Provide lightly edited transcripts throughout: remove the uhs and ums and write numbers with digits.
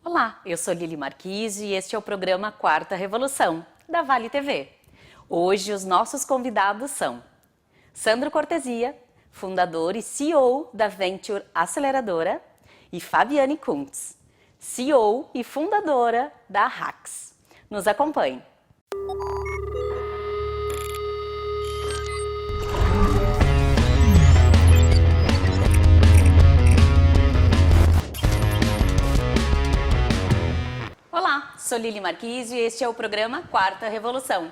Olá, eu sou Lili Marquise e este é o programa Quarta Revolução, da Vale TV. Hoje os nossos convidados são Sandro Cortesia, fundador e CEO da Venture Aceleradora, e Fabiane Kuntz, CEO e fundadora da Hacks. Nos acompanhe. Olá, sou Lili Marquise e este é o programa Quarta Revolução.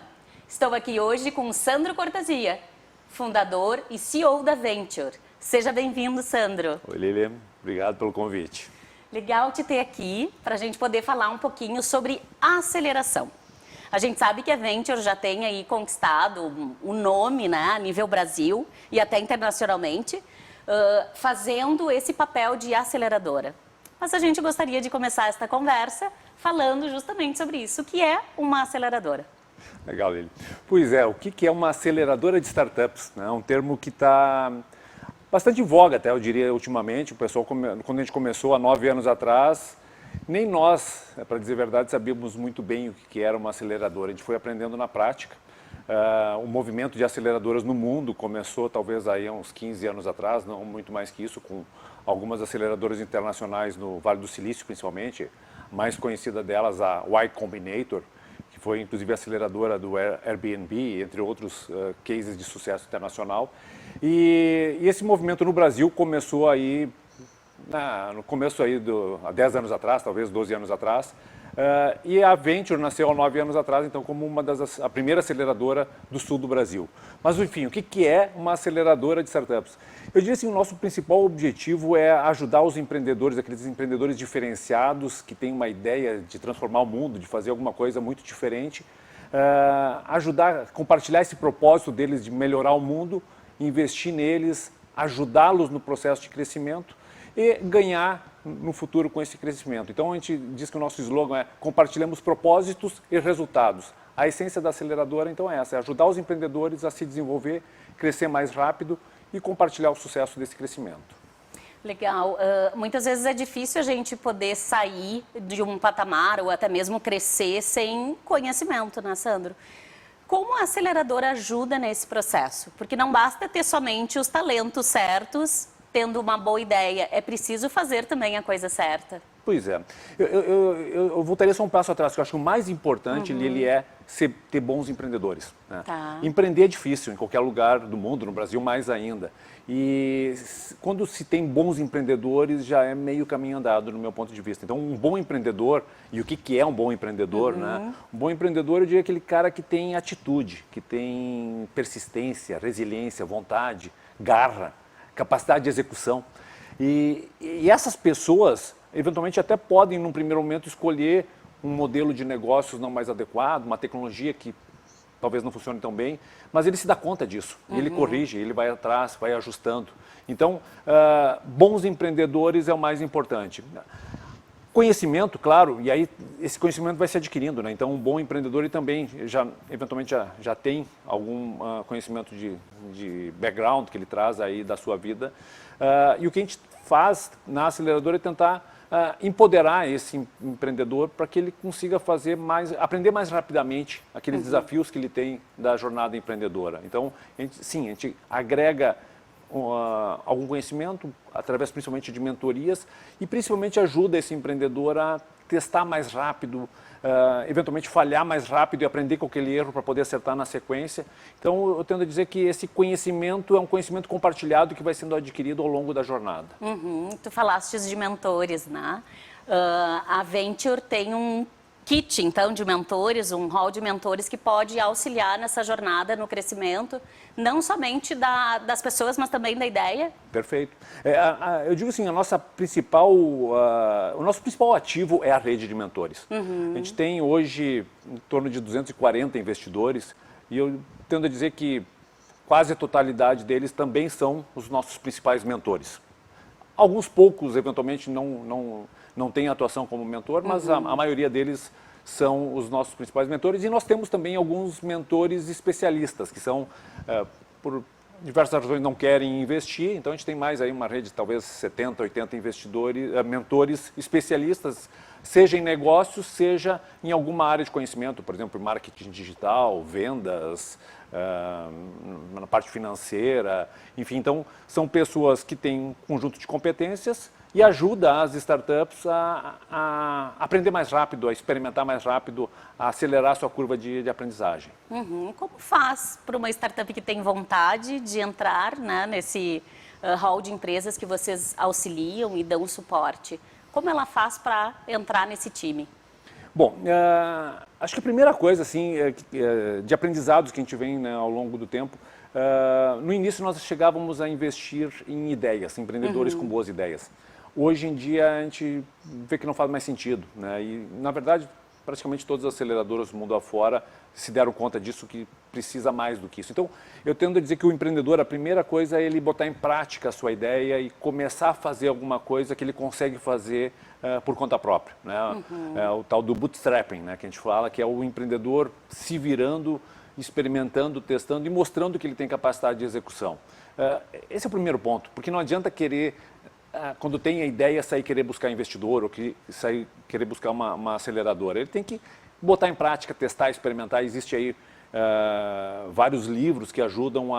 Estou aqui hoje com Sandro Cortesia, fundador e CEO da Venture. Seja bem-vindo, Sandro. Oi, Lili. Obrigado pelo convite. Legal te ter aqui para a gente poder falar um pouquinho sobre aceleração. A gente sabe que a Venture já tem aí conquistado o nome, né, a nível Brasil e até internacionalmente, fazendo esse papel de aceleradora. Mas a gente gostaria de começar esta conversa falando justamente sobre isso, o que é uma aceleradora. Legal, Lili. Pois é, o que é uma aceleradora de startups? É um termo que está bastante em voga até, eu diria, ultimamente. O pessoal, quando a gente começou há 9 anos atrás, nem nós, para dizer a verdade, sabíamos muito bem o que era uma aceleradora. A gente foi aprendendo na prática. O movimento de aceleradoras no mundo começou talvez aí há uns 15 anos atrás, não muito mais que isso, com algumas aceleradoras internacionais no Vale do Silício, principalmente. A mais conhecida delas, a Y Combinator, que foi inclusive a aceleradora do Airbnb, entre outros cases de sucesso internacional. E esse movimento no Brasil começou aí, no começo aí há 10 anos atrás, talvez 12 anos atrás, e a Venture nasceu há 9 anos atrás, então como a primeira aceleradora do sul do Brasil. Mas enfim, o que é uma aceleradora de startups? Eu diria assim, o nosso principal objetivo é ajudar os empreendedores, aqueles empreendedores diferenciados que têm uma ideia de transformar o mundo, de fazer alguma coisa muito diferente, ajudar, compartilhar esse propósito deles de melhorar o mundo, investir neles, ajudá-los no processo de crescimento e ganhar no futuro com esse crescimento. Então a gente diz que o nosso slogan é compartilhamos propósitos e resultados. A essência da aceleradora então é essa, é ajudar os empreendedores a se desenvolver, crescer mais rápido e compartilhar o sucesso desse crescimento. Legal. Muitas vezes é difícil a gente poder sair de um patamar ou até mesmo crescer sem conhecimento, né, Sandro? Como a aceleradora ajuda nesse processo? Porque não basta ter somente os talentos certos, tendo uma boa ideia, é preciso fazer também a coisa certa. Pois é. Eu voltaria só um passo atrás, que eu acho que o mais importante, Lili, é ter bons empreendedores. Né? Tá. Empreender é difícil, em qualquer lugar do mundo, no Brasil mais ainda. E quando se tem bons empreendedores, já é meio caminho andado, no meu ponto de vista. Então, um bom empreendedor, e o que é um bom empreendedor? Né? Um bom empreendedor, eu diria, aquele cara que tem atitude, que tem persistência, resiliência, vontade, garra, capacidade de execução. E essas pessoas, eventualmente, até podem, num primeiro momento, escolher um modelo de negócios não mais adequado, uma tecnologia que talvez não funcione tão bem, mas ele se dá conta disso, ele corrige, ele vai atrás, vai ajustando. Então, bons empreendedores é o mais importante. Conhecimento, claro, e aí esse conhecimento vai se adquirindo, né? Então, um bom empreendedor ele também, eventualmente, já tem algum conhecimento de background que ele traz aí da sua vida. E o que a gente faz na aceleradora é tentar empoderar esse empreendedor para que ele consiga aprender mais rapidamente aqueles desafios que ele tem da jornada empreendedora. Então, a gente agrega algum conhecimento, através principalmente de mentorias, e principalmente ajuda esse empreendedor a testar mais rápido, eventualmente falhar mais rápido e aprender com aquele erro para poder acertar na sequência. Então, eu tendo a dizer que esse conhecimento é um conhecimento compartilhado que vai sendo adquirido ao longo da jornada. Tu falaste de mentores, né? A Venture tem um kit, então, de mentores, um hall de mentores que pode auxiliar nessa jornada, no crescimento, não somente das pessoas, mas também da ideia? Perfeito. Eu digo assim, o nosso principal ativo é a rede de mentores. A gente tem hoje em torno de 240 investidores e eu tendo a dizer que quase a totalidade deles também são os nossos principais mentores. Alguns poucos, eventualmente, não têm atuação como mentor, mas a maioria deles são os nossos principais mentores. E nós temos também alguns mentores especialistas, que são, por diversas razões não querem investir, então a gente tem mais aí uma rede de talvez 70, 80 investidores, mentores especialistas, seja em negócios, seja em alguma área de conhecimento, por exemplo, marketing digital, vendas, na parte financeira, enfim, então são pessoas que têm um conjunto de competências e ajuda as startups a aprender mais rápido, a experimentar mais rápido, a acelerar sua curva de aprendizagem. Como faz para uma startup que tem vontade de entrar, né, nesse hall de empresas que vocês auxiliam e dão suporte? Como ela faz para entrar nesse time? Bom, acho que a primeira coisa assim, de aprendizados que a gente vem, né, ao longo do tempo, no início nós chegávamos a investir em ideias, empreendedores com boas ideias. Hoje em dia a gente vê que não faz mais sentido, né? E, na verdade, praticamente todas as aceleradoras do mundo afora se deram conta disso, que precisa mais do que isso. Então, eu tendo a dizer que o empreendedor, a primeira coisa é ele botar em prática a sua ideia e começar a fazer alguma coisa que ele consegue fazer por conta própria, né? É o tal do bootstrapping, né, que a gente fala, que é o empreendedor se virando, experimentando, testando e mostrando que ele tem capacidade de execução. Esse é o primeiro ponto, porque não adianta querer, quando tem a ideia, sair querer buscar investidor ou sair querer buscar uma aceleradora. Ele tem que botar em prática, testar, experimentar. Existe aí vários livros que ajudam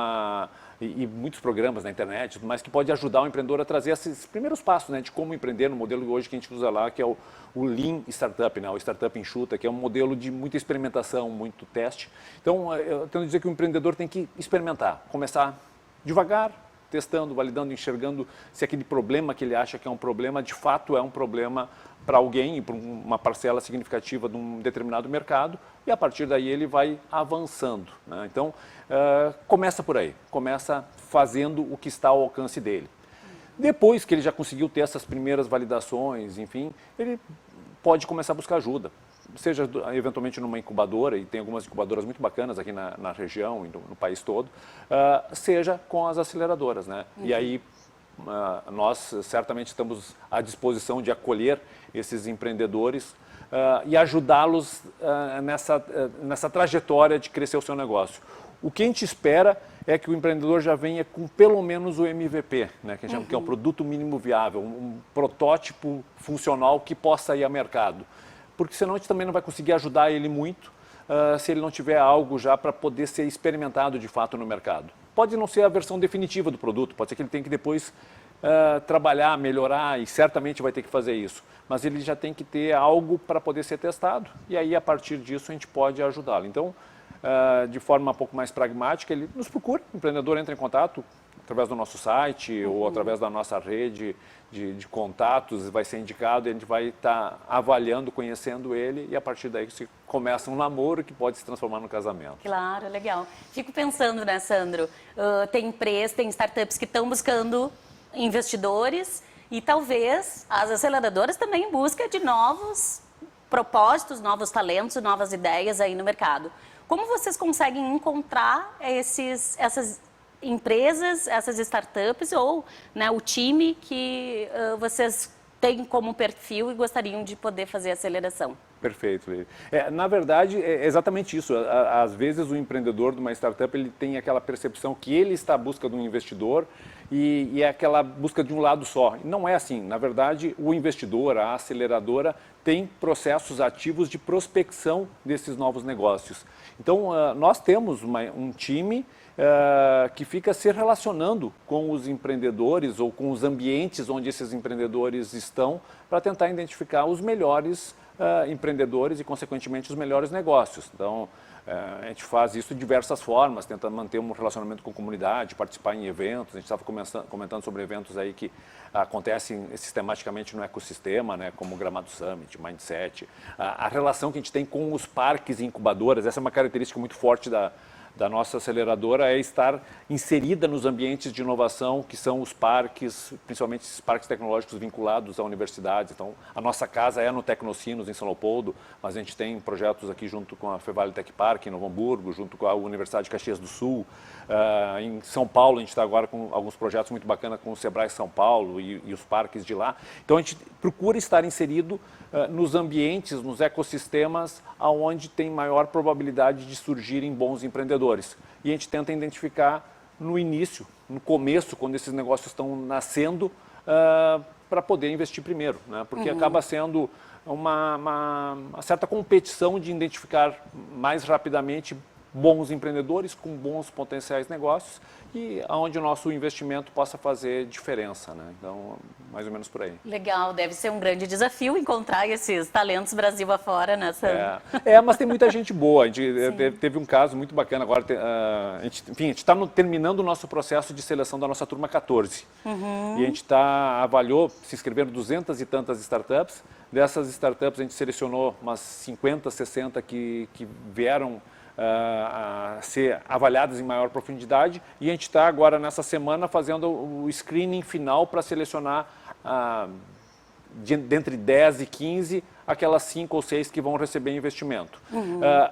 e muitos programas na internet, mas que pode ajudar o empreendedor a trazer esses primeiros passos, né, de como empreender no modelo hoje que a gente usa lá, que é o Lean Startup, né, o Startup enxuta, que é um modelo de muita experimentação, muito teste. Então, eu tento dizer que o empreendedor tem que experimentar, começar devagar, testando, validando, enxergando se aquele problema que ele acha que é um problema, de fato é um problema para alguém, para uma parcela significativa de um determinado mercado, e a partir daí ele vai avançando, né? Então, começa por aí, começa fazendo o que está ao alcance dele. Depois que ele já conseguiu ter essas primeiras validações, enfim, ele pode começar a buscar ajuda. Seja eventualmente numa incubadora, e tem algumas incubadoras muito bacanas aqui na região e no país todo, seja com as aceleradoras, né? E aí nós certamente estamos à disposição de acolher esses empreendedores e ajudá-los nessa trajetória de crescer o seu negócio. O que a gente espera é que o empreendedor já venha com pelo menos o MVP, né, que a gente chama que é um produto mínimo viável, um protótipo funcional que possa ir ao mercado. Porque senão a gente também não vai conseguir ajudar ele muito se ele não tiver algo já para poder ser experimentado de fato no mercado. Pode não ser a versão definitiva do produto, pode ser que ele tenha que depois trabalhar, melhorar, e certamente vai ter que fazer isso. Mas ele já tem que ter algo para poder ser testado, e aí a partir disso a gente pode ajudá-lo. Então, de forma um pouco mais pragmática, ele nos procura, o empreendedor entra em contato através do nosso site ou através da nossa rede de contatos, vai ser indicado, e a gente vai estar avaliando, conhecendo ele, e a partir daí se começa um namoro que pode se transformar no casamento. Claro, legal. Fico pensando, né, Sandro? Tem empresas, tem startups que estão buscando investidores e talvez as aceleradoras também em busca de novos propósitos, novos talentos, novas ideias aí no mercado. Como vocês conseguem encontrar essas empresas, essas startups ou, né, o time que vocês têm como perfil e gostariam de poder fazer a aceleração? Perfeito, Lili. Na verdade, é exatamente isso. Às vezes o empreendedor de uma startup ele tem aquela percepção que ele está à busca de um investidor e é aquela busca de um lado só. Não é assim. Na verdade, o investidor, a aceleradora, tem processos ativos de prospecção desses novos negócios. Então, nós temos um time que fica se relacionando com os empreendedores ou com os ambientes onde esses empreendedores estão para tentar identificar os melhores empreendedores e, consequentemente, os melhores negócios. Então, a gente faz isso de diversas formas, tenta manter um relacionamento com a comunidade, participar em eventos. A gente estava comentando sobre eventos aí que acontecem sistematicamente no ecossistema, né, como o Gramado Summit, Mindset. A relação que a gente tem com os parques e incubadoras, essa é uma característica muito forte da nossa aceleradora, é estar inserida nos ambientes de inovação, que são os parques, principalmente esses parques tecnológicos vinculados a universidades. Então, a nossa casa é no Tecnocinos, em São Leopoldo, mas a gente tem projetos aqui junto com a Fevale Tech Park, em Novo Hamburgo, junto com a Universidade de Caxias do Sul. Em São Paulo, a gente está agora com alguns projetos muito bacanas com o Sebrae São Paulo e os parques de lá. Então, a gente procura estar inserido nos ambientes, nos ecossistemas onde tem maior probabilidade de surgirem bons empreendedores. E a gente tenta identificar no início, no começo, quando esses negócios estão nascendo, para poder investir primeiro, né? Porque acaba sendo uma certa competição de identificar mais rapidamente bons empreendedores com bons potenciais negócios e onde o nosso investimento possa fazer diferença, né? Então, mais ou menos por aí. Legal, deve ser um grande desafio encontrar esses talentos Brasil afora, né, Sandro? Mas tem muita gente boa. A gente teve um caso muito bacana agora. A gente está terminando o nosso processo de seleção da nossa turma 14. E a gente avaliou, se inscreveram 200 e tantas startups. Dessas startups a gente selecionou umas 50, 60 que vieram a ser avaliadas em maior profundidade, e a gente está agora nessa semana fazendo o screening final para selecionar dentre 10 e 15 aquelas 5 ou 6 que vão receber investimento.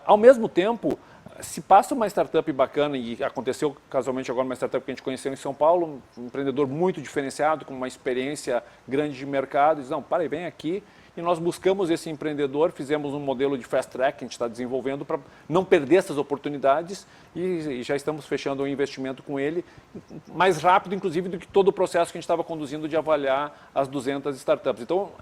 Ao mesmo tempo, se passa uma startup bacana, e aconteceu casualmente agora uma startup que a gente conheceu em São Paulo, um empreendedor muito diferenciado, com uma experiência grande de mercado, diz, não, para aí, vem aqui. E nós buscamos esse empreendedor, fizemos um modelo de fast track que a gente está desenvolvendo para não perder essas oportunidades e já estamos fechando um investimento com ele mais rápido, inclusive, do que todo o processo que a gente estava conduzindo de avaliar as 200 startups. Então,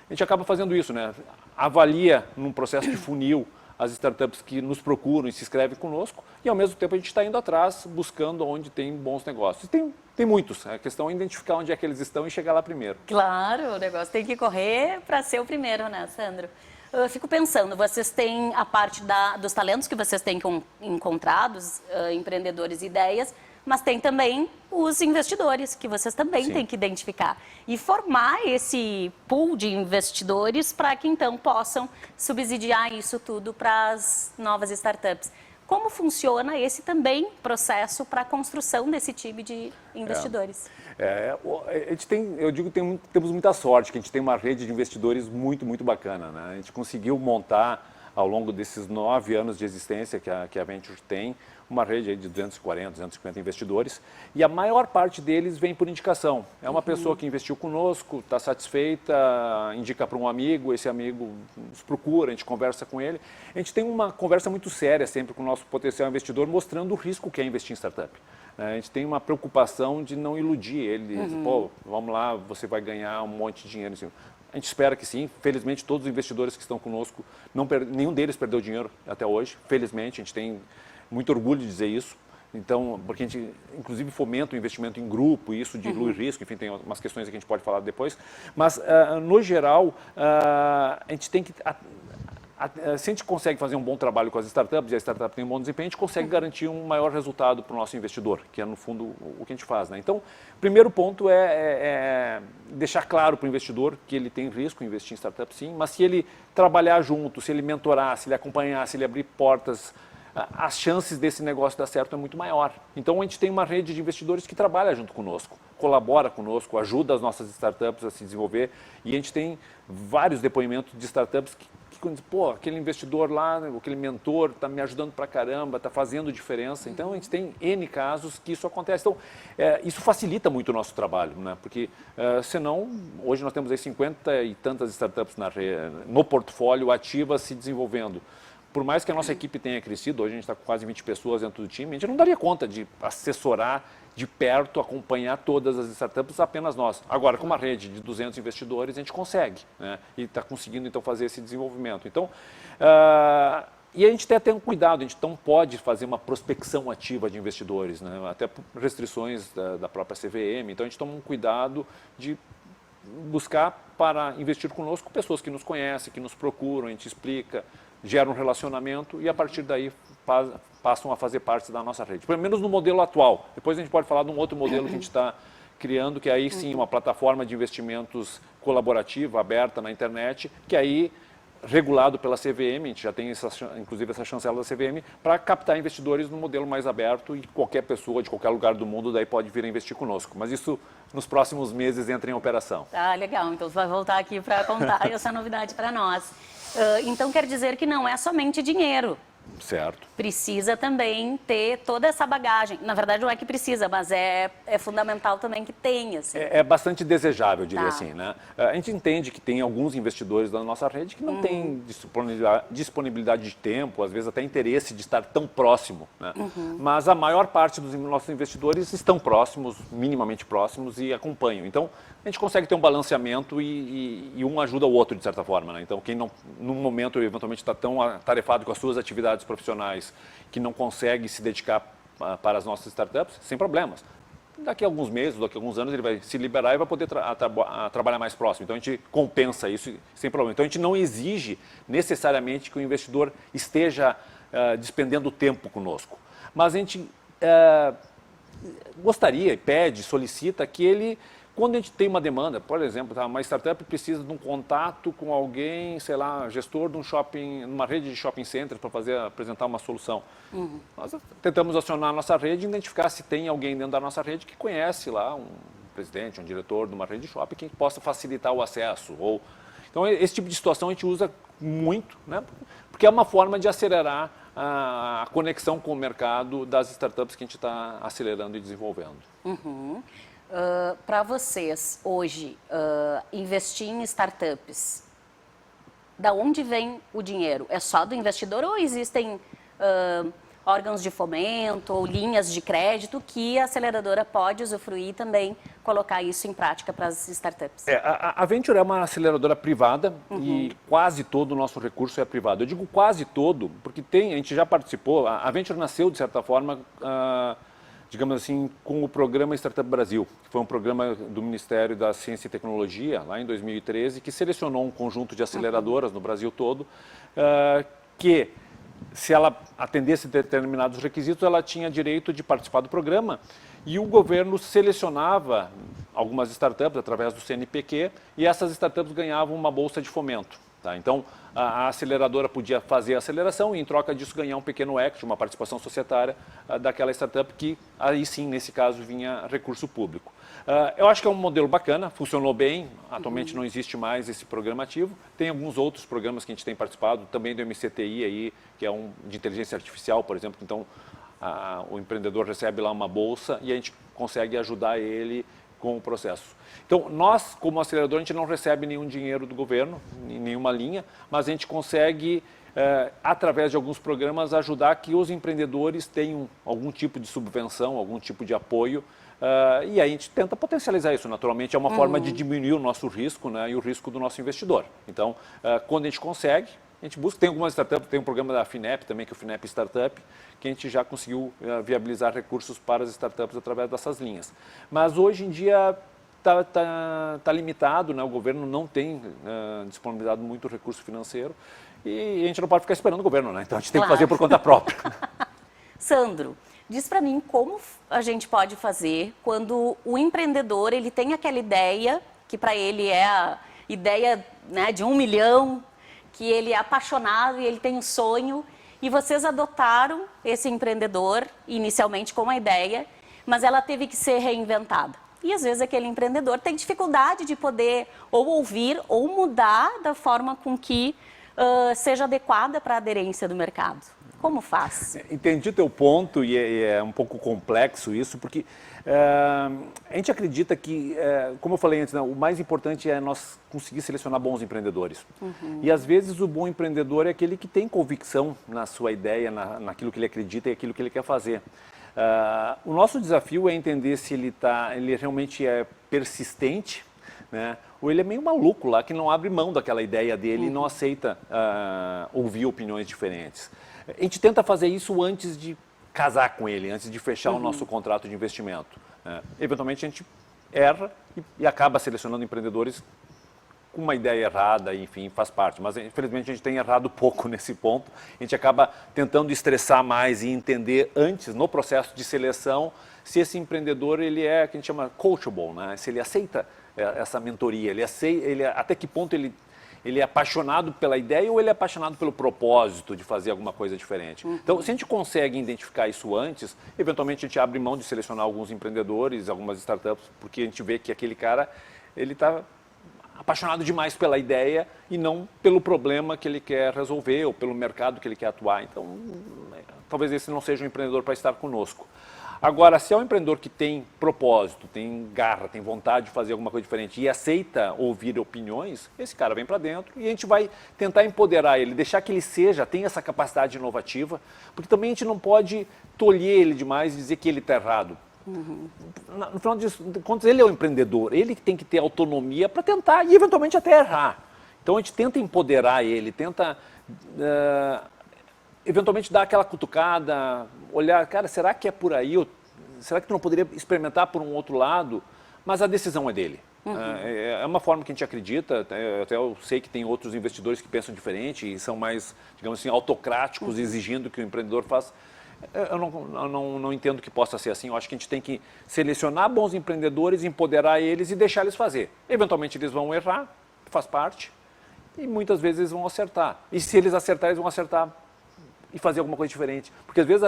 a gente acaba fazendo isso, né? Avalia num processo de funil as startups que nos procuram e se inscrevem conosco, e ao mesmo tempo a gente está indo atrás, buscando onde tem bons negócios. Tem muitos, a questão é identificar onde é que eles estão e chegar lá primeiro. Claro, o negócio tem que correr para ser o primeiro, né, Sandro? Eu fico pensando, vocês têm a parte dos talentos que vocês têm encontrados, empreendedores e ideias, mas tem também os investidores, que vocês também têm que identificar. E formar esse pool de investidores para que então possam subsidiar isso tudo para as novas startups. Como funciona esse também processo para a construção desse time de investidores? A gente temos muita sorte, que a gente tem uma rede de investidores muito, muito bacana, né? A gente conseguiu montar, ao longo desses 9 anos de existência que a Venture tem, uma rede aí de 240, 250 investidores, e a maior parte deles vem por indicação. É uma pessoa que investiu conosco, está satisfeita, indica para um amigo, esse amigo nos procura, a gente conversa com ele. A gente tem uma conversa muito séria sempre com o nosso potencial investidor, mostrando o risco que é investir em startup. A gente tem uma preocupação de não iludir ele, pô, vamos lá, você vai ganhar um monte de dinheiro. A gente espera que sim. Felizmente, todos os investidores que estão conosco, nenhum deles perdeu dinheiro até hoje. Felizmente, a gente tem muito orgulho de dizer isso. Então, porque a gente, inclusive, fomenta o investimento em grupo, e isso dilui risco, enfim, tem umas questões que a gente pode falar depois. Mas, no geral, a gente tem que... Se a gente consegue fazer um bom trabalho com as startups e a startup tem um bom desempenho, a gente consegue garantir um maior resultado para o nosso investidor, que é, no fundo, o que a gente faz, né? Então, o primeiro ponto é deixar claro para o investidor que ele tem risco em investir em startup, sim, mas se ele trabalhar junto, se ele mentorar, se ele acompanhar, se ele abrir portas, as chances desse negócio dar certo é muito maior. Então, a gente tem uma rede de investidores que trabalha junto conosco, colabora conosco, ajuda as nossas startups a se desenvolver, e a gente tem vários depoimentos de startups que quando diz, pô, aquele investidor lá, aquele mentor está me ajudando pra caramba, está fazendo diferença. Então, a gente tem N casos que isso acontece. Então, isso facilita muito o nosso trabalho, né? Porque, senão, hoje nós temos aí 50 e tantas startups no portfólio ativas se desenvolvendo. Por mais que a nossa equipe tenha crescido, hoje a gente está com quase 20 pessoas dentro do time, a gente não daria conta de assessorar de perto, acompanhar todas as startups, apenas nós. Agora, com uma rede de 200 investidores, a gente consegue, né? E está conseguindo, então, fazer esse desenvolvimento. Então, e a gente tem até um cuidado, a gente não pode fazer uma prospecção ativa de investidores, né? Até por restrições da própria CVM. Então, a gente toma um cuidado de buscar para investir conosco pessoas que nos conhecem, que nos procuram, a gente explica, gera um relacionamento e, a partir daí, passam a fazer parte da nossa rede. Pelo menos no modelo atual. Depois a gente pode falar de um outro modelo que a gente está criando, que aí sim, uma plataforma de investimentos colaborativa, aberta na internet, que aí, regulado pela CVM, a gente já tem inclusive essa chancela da CVM, para captar investidores no modelo mais aberto, e qualquer pessoa de qualquer lugar do mundo daí pode vir a investir conosco. Mas isso, nos próximos meses, entra em operação. Ah, legal. Então, você vai voltar aqui para contar essa novidade para nós. Então, quer dizer que não é somente dinheiro. Certo. Precisa também ter toda essa bagagem. Na verdade, não é que precisa, mas é fundamental também que tenha. Assim. É bastante desejável, eu diria Tá. assim, né? A gente entende que tem alguns investidores da nossa rede que não têm disponibilidade de tempo, às vezes até interesse de estar tão próximo, né? Mas a maior parte dos nossos investidores estão próximos, minimamente próximos, e acompanham. Então, a gente consegue ter um balanceamento e um ajuda o outro, de certa forma, né? Então, quem não, num momento, eventualmente está tão atarefado com as suas atividades profissionais que não consegue se dedicar para as nossas startups, sem problemas. Daqui a alguns meses, daqui a alguns anos, ele vai se liberar e vai poder trabalhar mais próximo. Então, a gente compensa isso sem problema. Então, a gente não exige necessariamente que o investidor esteja despendendo tempo conosco. Mas a gente gostaria, pede, solicita que ele, quando a gente tem uma demanda, por exemplo, uma startup precisa de um contato com alguém, sei lá, gestor de um shopping, uma rede de shopping centers para apresentar uma solução. Nós tentamos acionar a nossa rede e identificar se tem alguém dentro da nossa rede que conhece lá um presidente, um diretor de uma rede de shopping que possa facilitar o acesso. Então, esse tipo de situação a gente usa muito, né? Porque é uma forma de acelerar a conexão com o mercado das startups que a gente está acelerando e desenvolvendo. Para vocês, hoje, investir em startups, da onde vem o dinheiro? É só do investidor ou existem órgãos de fomento ou linhas de crédito que a aceleradora pode usufruir e também colocar isso em prática para as startups? A Venture é uma aceleradora privada e quase todo o nosso recurso é privado. Eu digo quase todo porque a gente já participou, a Venture nasceu, de certa forma, digamos assim, com o programa Startup Brasil, que foi um programa do Ministério da Ciência e Tecnologia, lá em 2013, que selecionou um conjunto de aceleradoras no Brasil todo, que, se ela atendesse determinados requisitos, ela tinha direito de participar do programa, e o governo selecionava algumas startups através do CNPq, e essas startups ganhavam uma bolsa de fomento. Tá? Então, a aceleradora podia fazer a aceleração e, em troca disso, ganhar um pequeno equity, uma participação societária daquela startup que, aí sim, nesse caso, vinha recurso público. Eu acho que é um modelo bacana, funcionou bem, atualmente não existe mais esse programa ativo. Tem alguns outros programas que a gente tem participado, também do MCTI, aí, que é de inteligência artificial, por exemplo. Então, o empreendedor recebe lá uma bolsa e a gente consegue ajudar ele com o processo. Então, nós, como acelerador, a gente não recebe nenhum dinheiro do governo, nenhuma linha, mas a gente consegue, através de alguns programas, ajudar que os empreendedores tenham algum tipo de subvenção, algum tipo de apoio, e aí a gente tenta potencializar isso. Naturalmente, é uma forma de diminuir o nosso risco, né, e o risco do nosso investidor. Então, quando a gente consegue, a gente busca. Tem algumas startups, tem um programa da FINEP também, que é o FINEP Startup, que a gente já conseguiu viabilizar recursos para as startups através dessas linhas. Mas hoje em dia está limitado, né? O governo não tem disponibilizado muito recurso financeiro e a gente não pode ficar esperando o governo, né? Então a gente tem que fazer por conta própria. Sandro, diz para mim como a gente pode fazer quando o empreendedor ele tem aquela ideia, que para ele é a ideia, né, de 1 milhão, que ele é apaixonado e ele tem um sonho, e vocês adotaram esse empreendedor inicialmente com uma ideia, mas ela teve que ser reinventada. E às vezes aquele empreendedor tem dificuldade de poder ou ouvir ou mudar da forma com que seja adequada para a aderência do mercado. Como faz? Entendi o teu ponto e é um pouco complexo isso, porque a gente acredita que, como eu falei antes, né, o mais importante é nós conseguir selecionar bons empreendedores. E às vezes o bom empreendedor é aquele que tem convicção na sua ideia, naquilo que ele acredita e aquilo que ele quer fazer. O nosso desafio é entender se ele realmente é persistente, né? Ou ele é meio maluco lá, que não abre mão daquela ideia dele e não aceita ouvir opiniões diferentes. A gente tenta fazer isso antes de casar com ele, antes de fechar o nosso contrato de investimento. Eventualmente a gente erra e acaba selecionando empreendedores com uma ideia errada, enfim, faz parte. Mas, infelizmente, a gente tem errado pouco nesse ponto. A gente acaba tentando estressar mais e entender antes, no processo de seleção, se esse empreendedor ele é, que a gente chama coachable, né? Se ele aceita essa mentoria, até que ponto ele é apaixonado pela ideia ou ele é apaixonado pelo propósito de fazer alguma coisa diferente. Então, se a gente consegue identificar isso antes, eventualmente a gente abre mão de selecionar alguns empreendedores, algumas startups, porque a gente vê que aquele cara, ele está apaixonado demais pela ideia e não pelo problema que ele quer resolver ou pelo mercado que ele quer atuar. Então, talvez esse não seja um empreendedor para estar conosco. Agora, se é um empreendedor que tem propósito, tem garra, tem vontade de fazer alguma coisa diferente e aceita ouvir opiniões, esse cara vem para dentro e a gente vai tentar empoderar ele, deixar que ele tenha essa capacidade inovativa, porque também a gente não pode tolher ele demais e dizer que ele está errado. No final de contas, ele é o empreendedor, ele que tem que ter autonomia para tentar e eventualmente até errar. Então a gente tenta empoderar ele, tenta eventualmente dar aquela cutucada, olhar, cara, será que é por aí? Será que tu não poderia experimentar por um outro lado? Mas a decisão é dele. É uma forma que a gente acredita, até eu sei que tem outros investidores que pensam diferente e são mais, digamos assim, autocráticos, exigindo que o empreendedor faça. Eu não entendo que possa ser assim. Eu acho que a gente tem que selecionar bons empreendedores, empoderar eles e deixar eles fazer. Eventualmente eles vão errar, faz parte, e muitas vezes eles vão acertar. E se eles acertarem, eles vão acertar e fazer alguma coisa diferente. Porque às vezes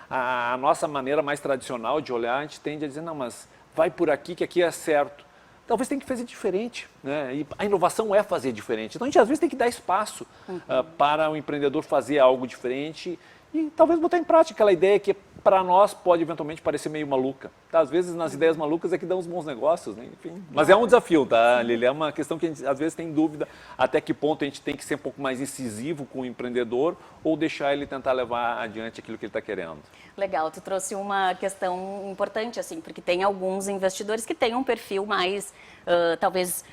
a nossa maneira mais tradicional de olhar, a gente tende a dizer, não, mas vai por aqui que aqui é certo. Talvez tenha que fazer diferente, né? E a inovação é fazer diferente. Então a gente às vezes tem que dar espaço para o empreendedor fazer algo diferente e talvez botar em prática aquela ideia que para nós pode eventualmente parecer meio maluca. Tá? Às vezes nas ideias malucas é que dão os bons negócios, né? Enfim. Mas é um desafio, tá, Lili? É uma questão que a gente às vezes tem dúvida até que ponto a gente tem que ser um pouco mais incisivo com o empreendedor ou deixar ele tentar levar adiante aquilo que ele está querendo. Legal, tu trouxe uma questão importante, assim, porque tem alguns investidores que têm um perfil mais, talvez,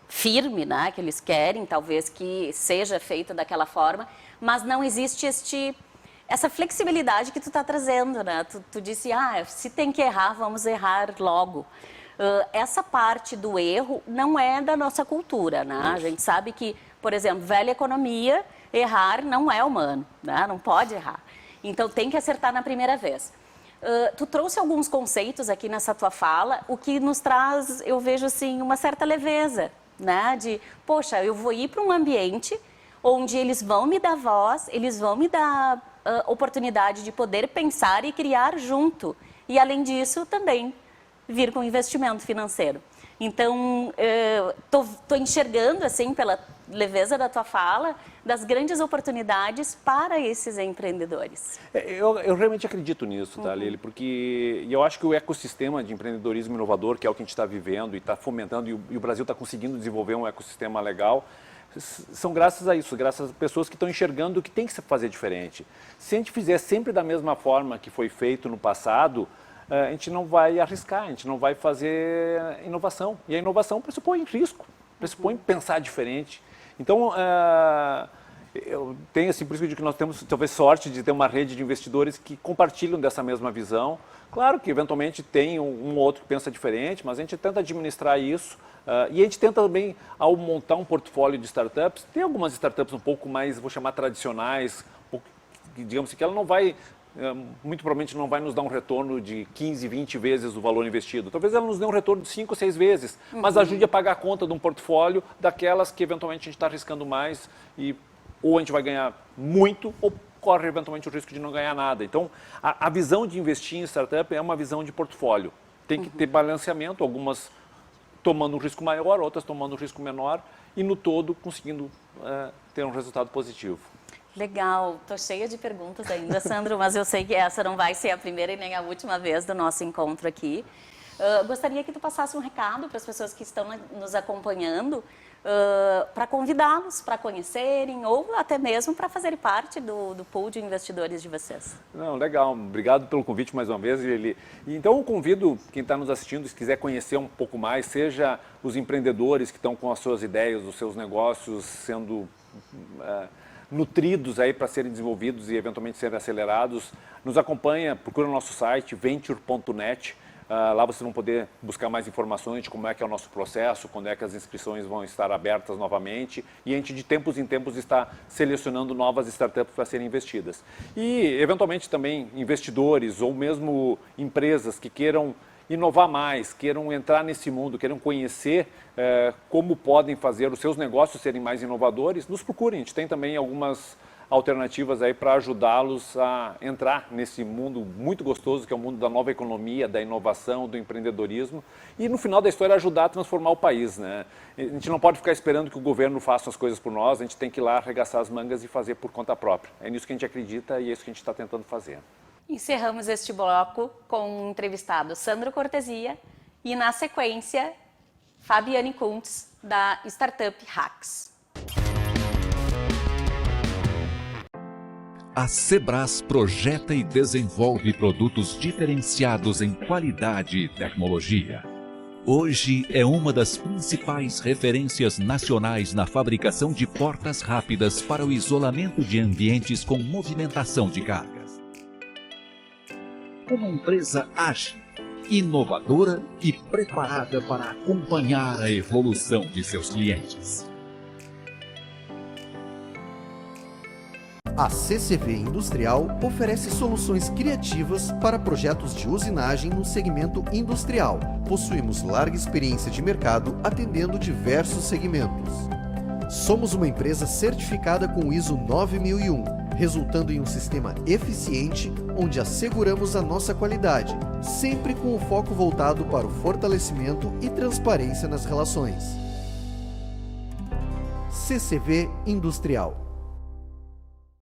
firme, né? Que eles querem, talvez, que seja feito daquela forma, mas não existe essa flexibilidade que tu está trazendo, né? Tu disse, se tem que errar, vamos errar logo. Essa parte do erro não é da nossa cultura, né? A gente sabe que, por exemplo, velha economia, errar não é humano, né? Não pode errar. Então tem que acertar na primeira vez. Tu trouxe alguns conceitos aqui nessa tua fala, o que nos traz, eu vejo assim, uma certa leveza, né? De, poxa, eu vou ir para um ambiente onde eles vão me dar voz, eles vão me dar oportunidade de poder pensar e criar junto. E, além disso, também vir com investimento financeiro. Então, estou enxergando, assim, pela leveza da tua fala, das grandes oportunidades para esses empreendedores. Eu realmente acredito nisso, tá, Lili? Porque eu acho que o ecossistema de empreendedorismo inovador, que é o que a gente está vivendo e está fomentando, e o Brasil está conseguindo desenvolver um ecossistema legal, são graças a isso, graças a pessoas que estão enxergando o que tem que se fazer diferente. Se a gente fizer sempre da mesma forma que foi feito no passado, a gente não vai arriscar, a gente não vai fazer inovação. E a inovação pressupõe risco, pressupõe pensar diferente. Então, eu tenho, assim, por isso que eu digo que nós temos talvez sorte de ter uma rede de investidores que compartilham dessa mesma visão. Claro que eventualmente tem um ou outro que pensa diferente, mas a gente tenta administrar isso. E a gente tenta também, ao montar um portfólio de startups, tem algumas startups um pouco mais, vou chamar, tradicionais, digamos assim, que ela não vai, muito provavelmente não vai nos dar um retorno de 15, 20 vezes o valor investido. Talvez ela nos dê um retorno de 5 ou 6 vezes, mas ajude a pagar a conta de um portfólio daquelas que eventualmente a gente está arriscando mais e ou a gente vai ganhar muito ou corre eventualmente o risco de não ganhar nada. Então, a visão de investir em startup é uma visão de portfólio. Tem que ter balanceamento, algumas tomando um risco maior, outras tomando um risco menor e no todo conseguindo ter um resultado positivo. Legal, estou cheia de perguntas ainda, Sandro, mas eu sei que essa não vai ser a primeira e nem a última vez do nosso encontro aqui. Gostaria que tu passasse um recado para as pessoas que estão nos acompanhando, para convidá-los para conhecerem ou até mesmo para fazerem parte do pool de investidores de vocês. Não, legal, obrigado pelo convite mais uma vez, Lili. Então eu convido quem está nos assistindo, se quiser conhecer um pouco mais, seja os empreendedores que estão com as suas ideias, os seus negócios sendo nutridos aí para serem desenvolvidos e eventualmente serem acelerados, nos acompanha, procura o nosso site, venture.net. Lá vocês vão poder buscar mais informações de como é que é o nosso processo, quando é que as inscrições vão estar abertas novamente e a gente de tempos em tempos está selecionando novas startups para serem investidas. E eventualmente também investidores ou mesmo empresas que queiram inovar mais, queiram entrar nesse mundo, queiram conhecer como podem fazer os seus negócios serem mais inovadores, nos procurem. A gente tem também algumas alternativas aí para ajudá-los a entrar nesse mundo muito gostoso que é o mundo da nova economia, da inovação, do empreendedorismo e no final da história ajudar a transformar o país, né? A gente não pode ficar esperando que o governo faça as coisas por nós, a gente tem que ir lá arregaçar as mangas e fazer por conta própria. É nisso que a gente acredita e é isso que a gente está tentando fazer. Encerramos este bloco com o entrevistado Sandro Cortesia e na sequência Fabiane Kuntz da startup Hacks. A Sebras projeta e desenvolve produtos diferenciados em qualidade e tecnologia. Hoje é uma das principais referências nacionais na fabricação de portas rápidas para o isolamento de ambientes com movimentação de cargas. Uma empresa ágil, inovadora e preparada para acompanhar a evolução de seus clientes. A CCV Industrial oferece soluções criativas para projetos de usinagem no segmento industrial. Possuímos larga experiência de mercado atendendo diversos segmentos. Somos uma empresa certificada com o ISO 9001, resultando em um sistema eficiente onde asseguramos a nossa qualidade, sempre com o foco voltado para o fortalecimento e transparência nas relações. CCV Industrial.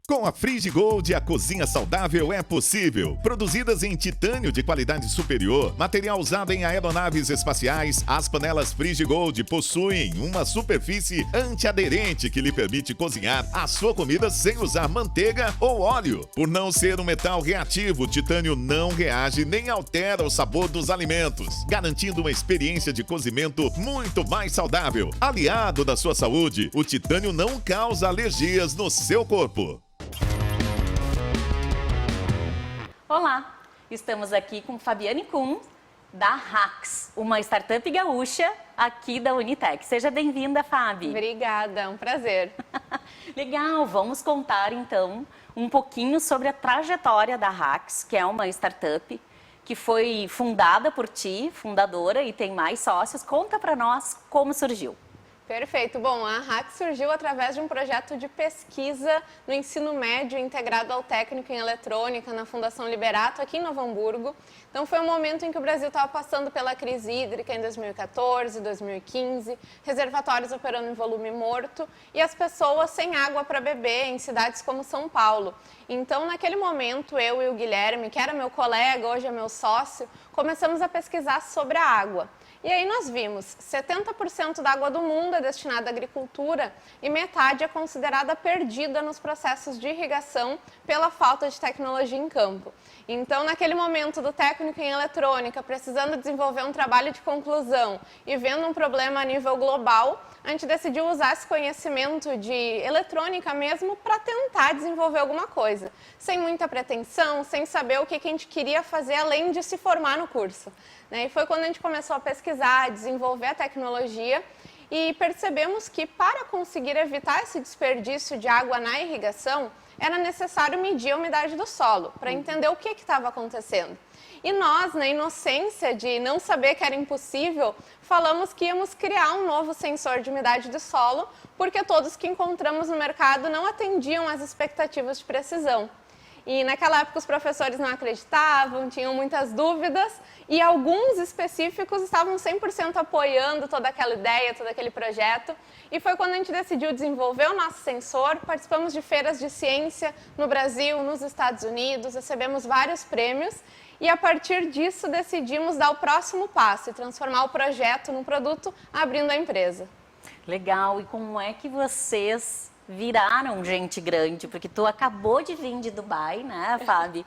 Com a Frigigold, a cozinha saudável é possível. Produzidas em titânio de qualidade superior, material usado em aeronaves espaciais, as panelas Frigigold possuem uma superfície antiaderente que lhe permite cozinhar a sua comida sem usar manteiga ou óleo. Por não ser um metal reativo, o titânio não reage nem altera o sabor dos alimentos, garantindo uma experiência de cozimento muito mais saudável. Aliado da sua saúde, o titânio não causa alergias no seu corpo. Olá, estamos aqui com Fabiane Kuhn, da Hacks, uma startup gaúcha aqui da Unitec. Seja bem-vinda, Fabi. Obrigada, é um prazer. Legal, vamos contar então um pouquinho sobre a trajetória da Hacks, que é uma startup que foi fundada por ti, fundadora, e tem mais sócios. Conta para nós como surgiu. Perfeito. Bom, a Hacks surgiu através de um projeto de pesquisa no ensino médio integrado ao técnico em eletrônica na Fundação Liberato, aqui em Novo Hamburgo. Então, foi um momento em que o Brasil estava passando pela crise hídrica em 2014, 2015, reservatórios operando em volume morto e as pessoas sem água para beber em cidades como São Paulo. Então, naquele momento, eu e o Guilherme, que era meu colega, hoje é meu sócio, começamos a pesquisar sobre a água. E aí nós vimos 70% da água do mundo é destinada à agricultura e metade é considerada perdida nos processos de irrigação pela falta de tecnologia em campo. Então, naquele momento do técnico em eletrônica, precisando desenvolver um trabalho de conclusão e vendo um problema a nível global, a gente decidiu usar esse conhecimento de eletrônica mesmo para tentar desenvolver alguma coisa, sem muita pretensão, sem saber o que a gente queria fazer além de se formar no curso. E foi quando a gente começou a pesquisar, desenvolver a tecnologia e percebemos que para conseguir evitar esse desperdício de água na irrigação, era necessário medir a umidade do solo, para entender o que estava acontecendo. E nós, na inocência de não saber que era impossível, falamos que íamos criar um novo sensor de umidade do solo, porque todos que encontramos no mercado não atendiam às expectativas de precisão. E naquela época os professores não acreditavam, tinham muitas dúvidas e alguns específicos estavam 100% apoiando toda aquela ideia, todo aquele projeto. E foi quando a gente decidiu desenvolver o nosso sensor, participamos de feiras de ciência no Brasil, nos Estados Unidos, recebemos vários prêmios e a partir disso decidimos dar o próximo passo e transformar o projeto num produto abrindo a empresa. Legal, e como é que vocês viraram gente grande? Porque tu acabou de vir de Dubai, né, Fabi?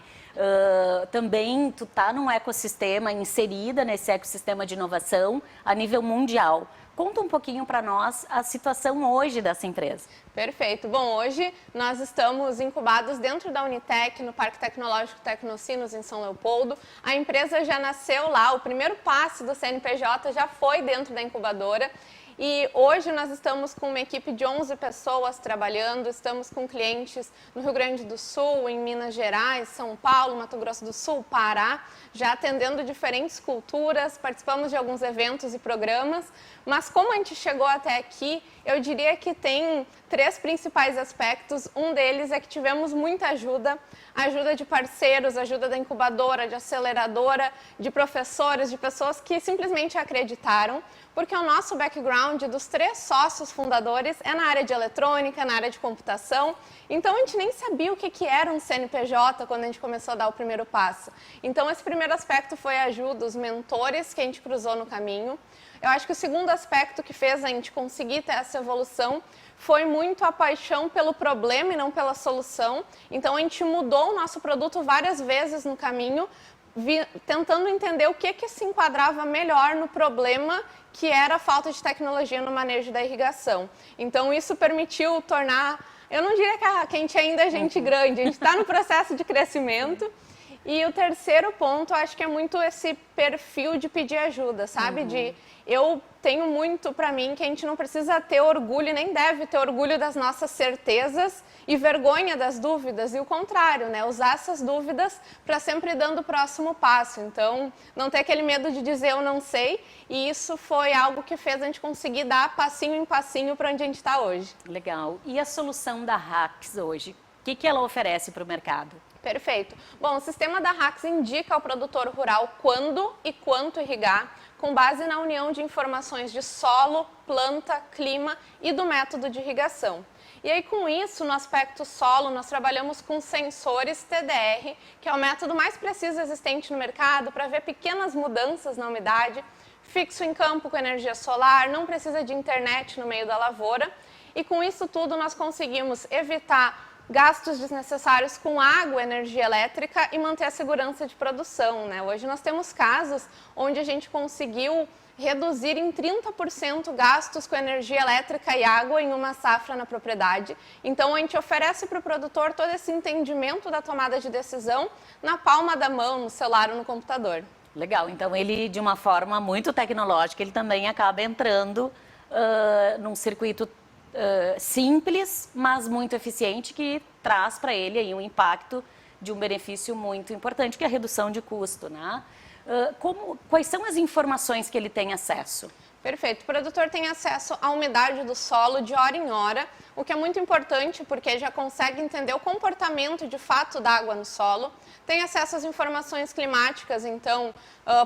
Também tu tá num ecossistema, inserida nesse ecossistema de inovação a nível mundial. Conta um pouquinho para nós a situação hoje dessa empresa. Perfeito. Bom, hoje nós estamos incubados dentro da Unitec, no Parque Tecnológico Tecnocinos, em São Leopoldo. A empresa já nasceu lá, o primeiro passo do CNPJ já foi dentro da incubadora. E hoje nós estamos com uma equipe de 11 pessoas trabalhando, estamos com clientes no Rio Grande do Sul, em Minas Gerais, São Paulo, Mato Grosso do Sul, Pará, já atendendo diferentes culturas, participamos de alguns eventos e programas, mas como a gente chegou até aqui, eu diria que tem 3 principais aspectos. Um deles é que tivemos muita ajuda de parceiros, ajuda da incubadora, de aceleradora, de professores, de pessoas que simplesmente acreditaram, porque o nosso background dos 3 sócios fundadores é na área de eletrônica, na área de computação, então a gente nem sabia o que era um CNPJ quando a gente começou a dar o primeiro passo. Então esse primeiro aspecto foi a ajuda, os mentores que a gente cruzou no caminho. Eu acho que o segundo aspecto que fez a gente conseguir ter essa evolução foi muito a paixão pelo problema e não pela solução. Então a gente mudou o nosso produto várias vezes no caminho, tentando entender o que se enquadrava melhor no problema, que era a falta de tecnologia no manejo da irrigação. Então isso permitiu tornar, eu não diria que a gente ainda é gente grande, a gente está no processo de crescimento. E o terceiro ponto, acho que é muito esse perfil de pedir ajuda, sabe? Eu tenho muito para mim que a gente não precisa ter orgulho, nem deve ter orgulho das nossas certezas e vergonha das dúvidas, e o contrário, né? Usar essas dúvidas para sempre ir dando o próximo passo. Então, não ter aquele medo de dizer eu não sei, e isso foi algo que fez a gente conseguir dar passinho em passinho para onde a gente está hoje. Legal. E a solução da Hax hoje? O que ela oferece para o mercado? Perfeito. Bom, o sistema da Hax indica ao produtor rural quando e quanto irrigar, com base na união de informações de solo, planta, clima e do método de irrigação. E aí, com isso, no aspecto solo, nós trabalhamos com sensores TDR, que é o método mais preciso existente no mercado para ver pequenas mudanças na umidade, fixo em campo com energia solar, não precisa de internet no meio da lavoura. E com isso tudo, nós conseguimos evitar gastos desnecessários com água, energia elétrica e manter a segurança de produção, né? Hoje nós temos casos onde a gente conseguiu reduzir em 30% gastos com energia elétrica e água em uma safra na propriedade. Então, a gente oferece para o produtor todo esse entendimento da tomada de decisão na palma da mão, no celular ou no computador. Legal, então ele, de uma forma muito tecnológica, ele também acaba entrando num circuito simples, mas muito eficiente, que traz para ele aí um impacto de um benefício muito importante, que é a redução de custo, né? Quais são as informações que ele tem acesso? Perfeito. O produtor tem acesso à umidade do solo de hora em hora, o que é muito importante porque já consegue entender o comportamento de fato da água no solo. Tem acesso às informações climáticas, então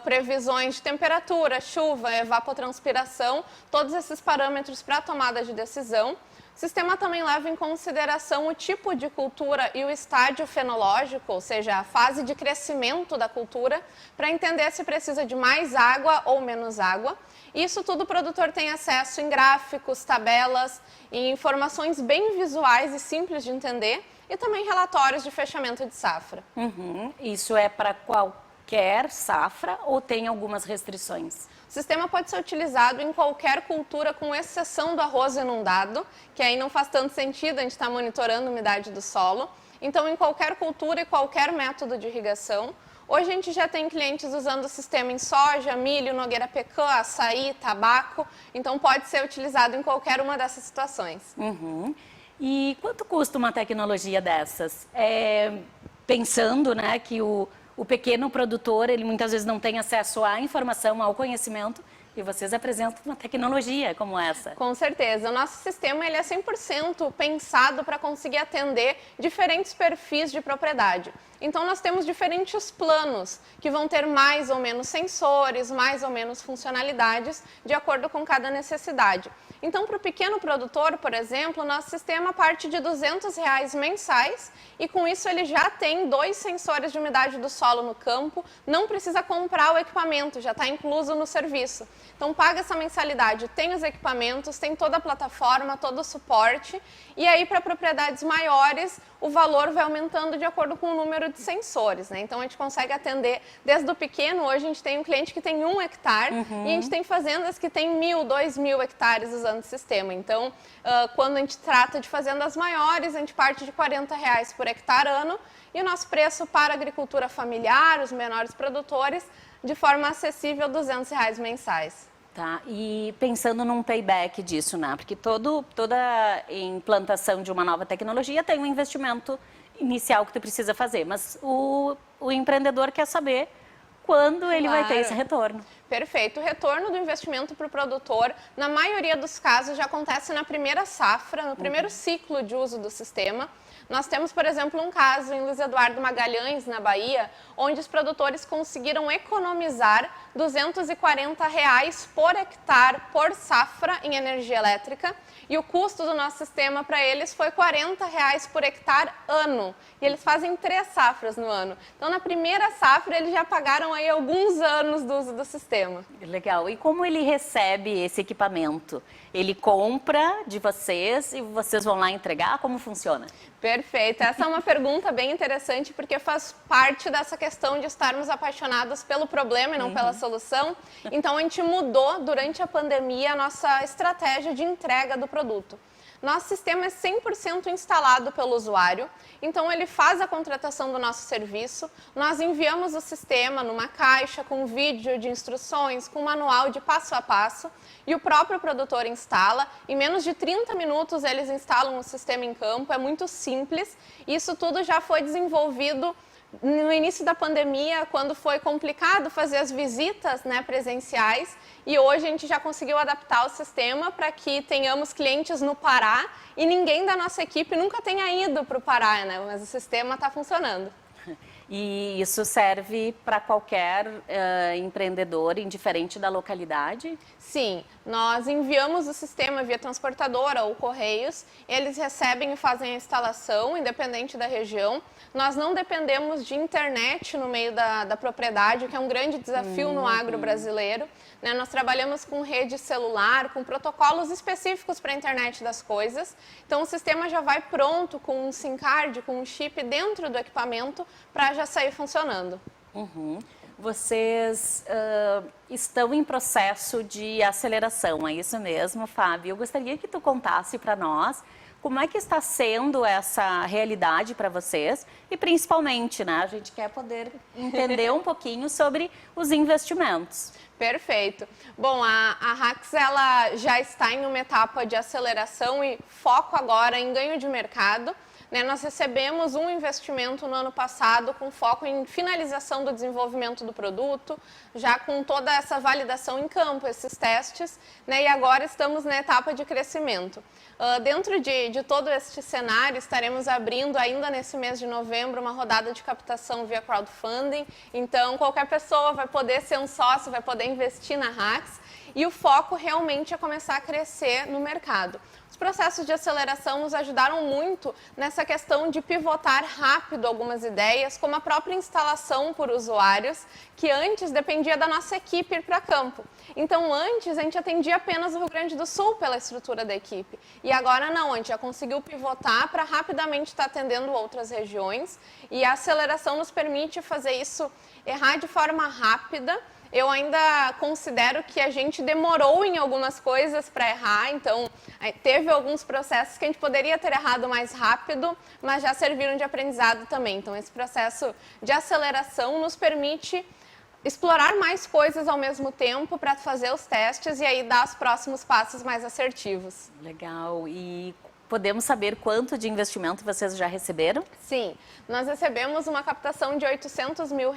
previsões de temperatura, chuva, evapotranspiração, todos esses parâmetros para a tomada de decisão. O sistema também leva em consideração o tipo de cultura e o estágio fenológico, ou seja, a fase de crescimento da cultura, para entender se precisa de mais água ou menos água. Isso tudo o produtor tem acesso em gráficos, tabelas e informações bem visuais e simples de entender, e também relatórios de fechamento de safra. Isso é para qualquer safra ou tem algumas restrições? O sistema pode ser utilizado em qualquer cultura, com exceção do arroz inundado, que aí não faz tanto sentido, a gente está monitorando a umidade do solo. Então, em qualquer cultura e qualquer método de irrigação. Hoje a gente já tem clientes usando o sistema em soja, milho, nogueira pecã, açaí, tabaco. Então, pode ser utilizado em qualquer uma dessas situações. E quanto custa uma tecnologia dessas? Pensando, né, que o pequeno produtor, ele muitas vezes não tem acesso à informação, ao conhecimento, e vocês apresentam uma tecnologia como essa. Com certeza. O nosso sistema ele é 100% pensado para conseguir atender diferentes perfis de propriedade. Então, nós temos diferentes planos que vão ter mais ou menos sensores, mais ou menos funcionalidades, de acordo com cada necessidade. Então, para o pequeno produtor, por exemplo, nosso sistema parte de R$ 200 mensais, e com isso ele já tem 2 sensores de umidade do solo no campo, não precisa comprar o equipamento, já está incluso no serviço. Então, paga essa mensalidade, tem os equipamentos, tem toda a plataforma, todo o suporte, e aí para propriedades maiores, o valor vai aumentando de acordo com o número de sensores, né? Então, a gente consegue atender desde o pequeno. Hoje a gente tem um cliente que tem 1 hectare e a gente tem fazendas que tem 1.000, 2.000 hectares usando o sistema. Então, quando a gente trata de fazendas maiores, a gente parte de R$ 40 por hectare ano, e o nosso preço para a agricultura familiar, os menores produtores, de forma acessível, R$ 200 mensais. Tá, e pensando num payback disso, né? Porque toda implantação de uma nova tecnologia tem um investimento inicial que tu precisa fazer, mas o empreendedor quer saber quando ele vai ter esse retorno. Perfeito. O retorno do investimento para o produtor, na maioria dos casos, já acontece na primeira safra, no primeiro ciclo de uso do sistema. Nós temos, por exemplo, um caso em Luiz Eduardo Magalhães, na Bahia, onde os produtores conseguiram economizar R$ 240 por hectare por safra em energia elétrica, e o custo do nosso sistema para eles foi R$ 40 por hectare ano. E eles fazem 3 safras no ano. Então, na primeira safra, eles já pagaram aí alguns anos do uso do sistema. Legal. E como ele recebe esse equipamento? Ele compra de vocês e vocês vão lá entregar? Como funciona? Perfeito. Essa é uma pergunta bem interessante, porque faz parte dessa questão de estarmos apaixonados pelo problema e não pela solução. Então, a gente mudou, durante a pandemia, a nossa estratégia de entrega do produto. Nosso sistema é 100% instalado pelo usuário, então ele faz a contratação do nosso serviço, nós enviamos o sistema numa caixa com vídeo de instruções, com manual de passo a passo, e o próprio produtor instala. Em menos de 30 minutos eles instalam o sistema em campo, é muito simples. Isso tudo já foi desenvolvido no início da pandemia, quando foi complicado fazer as visitas, né, presenciais, e hoje a gente já conseguiu adaptar o sistema para que tenhamos clientes no Pará e ninguém da nossa equipe nunca tenha ido para o Pará, né, mas o sistema está funcionando. E isso serve para qualquer empreendedor, indiferente da localidade? Sim, nós enviamos o sistema via transportadora ou correios, eles recebem e fazem a instalação, independente da região. Nós não dependemos de internet no meio da propriedade, o que é um grande desafio no agro brasileiro. Né? Nós trabalhamos com rede celular, com protocolos específicos para a internet das coisas. Então, o sistema já vai pronto com um SIM card, com um chip dentro do equipamento, para já sair funcionando. Vocês estão em processo de aceleração, é isso mesmo, Fábio? Eu gostaria que tu contasse para nós como é que está sendo essa realidade para vocês e, principalmente, né, a gente quer poder entender um pouquinho sobre os investimentos. Perfeito. Bom, a Rax ela já está em uma etapa de aceleração e foco agora em ganho de mercado. Nós recebemos um investimento no ano passado com foco em finalização do desenvolvimento do produto, já com toda essa validação em campo, esses testes, e agora estamos na etapa de crescimento. Dentro de todo este cenário, estaremos abrindo ainda nesse mês de novembro uma rodada de captação via crowdfunding, então qualquer pessoa vai poder ser um sócio, vai poder investir na Rax, e o foco realmente é começar a crescer no mercado. Os processos de aceleração nos ajudaram muito nessa questão de pivotar rápido algumas ideias, como a própria instalação por usuários, que antes dependia da nossa equipe ir para campo. Então, antes, a gente atendia apenas o Rio Grande do Sul pela estrutura da equipe. E agora não, a gente já conseguiu pivotar para rapidamente estar atendendo outras regiões. E a aceleração nos permite fazer isso, errar de forma rápida. Eu ainda considero que a gente demorou em algumas coisas para errar, então teve alguns processos que a gente poderia ter errado mais rápido, mas já serviram de aprendizado também. Então, esse processo de aceleração nos permite explorar mais coisas ao mesmo tempo para fazer os testes e aí dar os próximos passos mais assertivos. Legal. E podemos saber quanto de investimento vocês já receberam? Sim, nós recebemos uma captação de R$800 mil,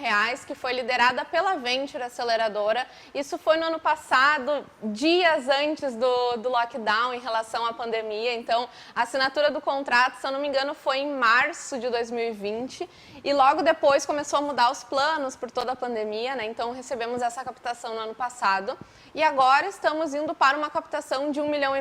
que foi liderada pela Venture Aceleradora. Isso foi no ano passado, dias antes do lockdown em relação à pandemia. Então, a assinatura do contrato, se eu não me engano, foi em março de 2020. E logo depois começou a mudar os planos por toda a pandemia, Então, recebemos essa captação no ano passado. E agora estamos indo para uma captação de R$1,5 milhão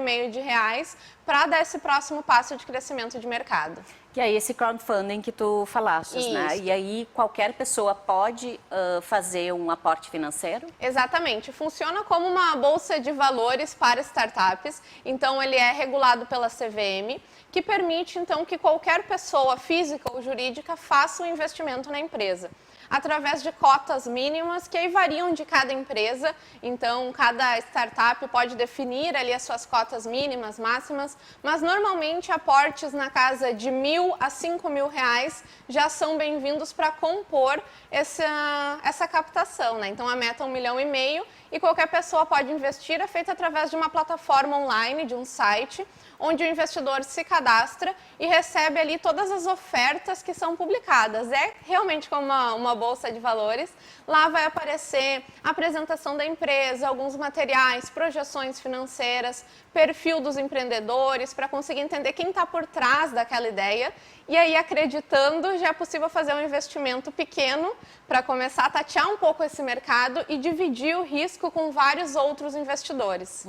para dar esse próximo passo de crescimento de mercado. Que é esse crowdfunding que tu falaste, né? E aí qualquer pessoa pode fazer um aporte financeiro? Exatamente. Funciona como uma bolsa de valores para startups. Então, ele é regulado pela CVM, que permite, então, que qualquer pessoa física ou jurídica faça um investimento na empresa, através de cotas mínimas que aí variam de cada empresa. Então, cada startup pode definir ali as suas cotas mínimas, máximas, mas normalmente aportes na casa de R$1.000 a R$5.000 já são bem-vindos para compor essa captação, Então, a meta é R$1,5 milhão e qualquer pessoa pode investir. É feito através de uma plataforma online, de um site, onde o investidor se cadastra e recebe ali todas as ofertas que são publicadas. É realmente como uma bolsa de valores. Lá vai aparecer a apresentação da empresa, alguns materiais, projeções financeiras, perfil dos empreendedores, para conseguir entender quem está por trás daquela ideia. E aí, acreditando, já é possível fazer um investimento pequeno para começar a tatear um pouco esse mercado e dividir o risco com vários outros investidores.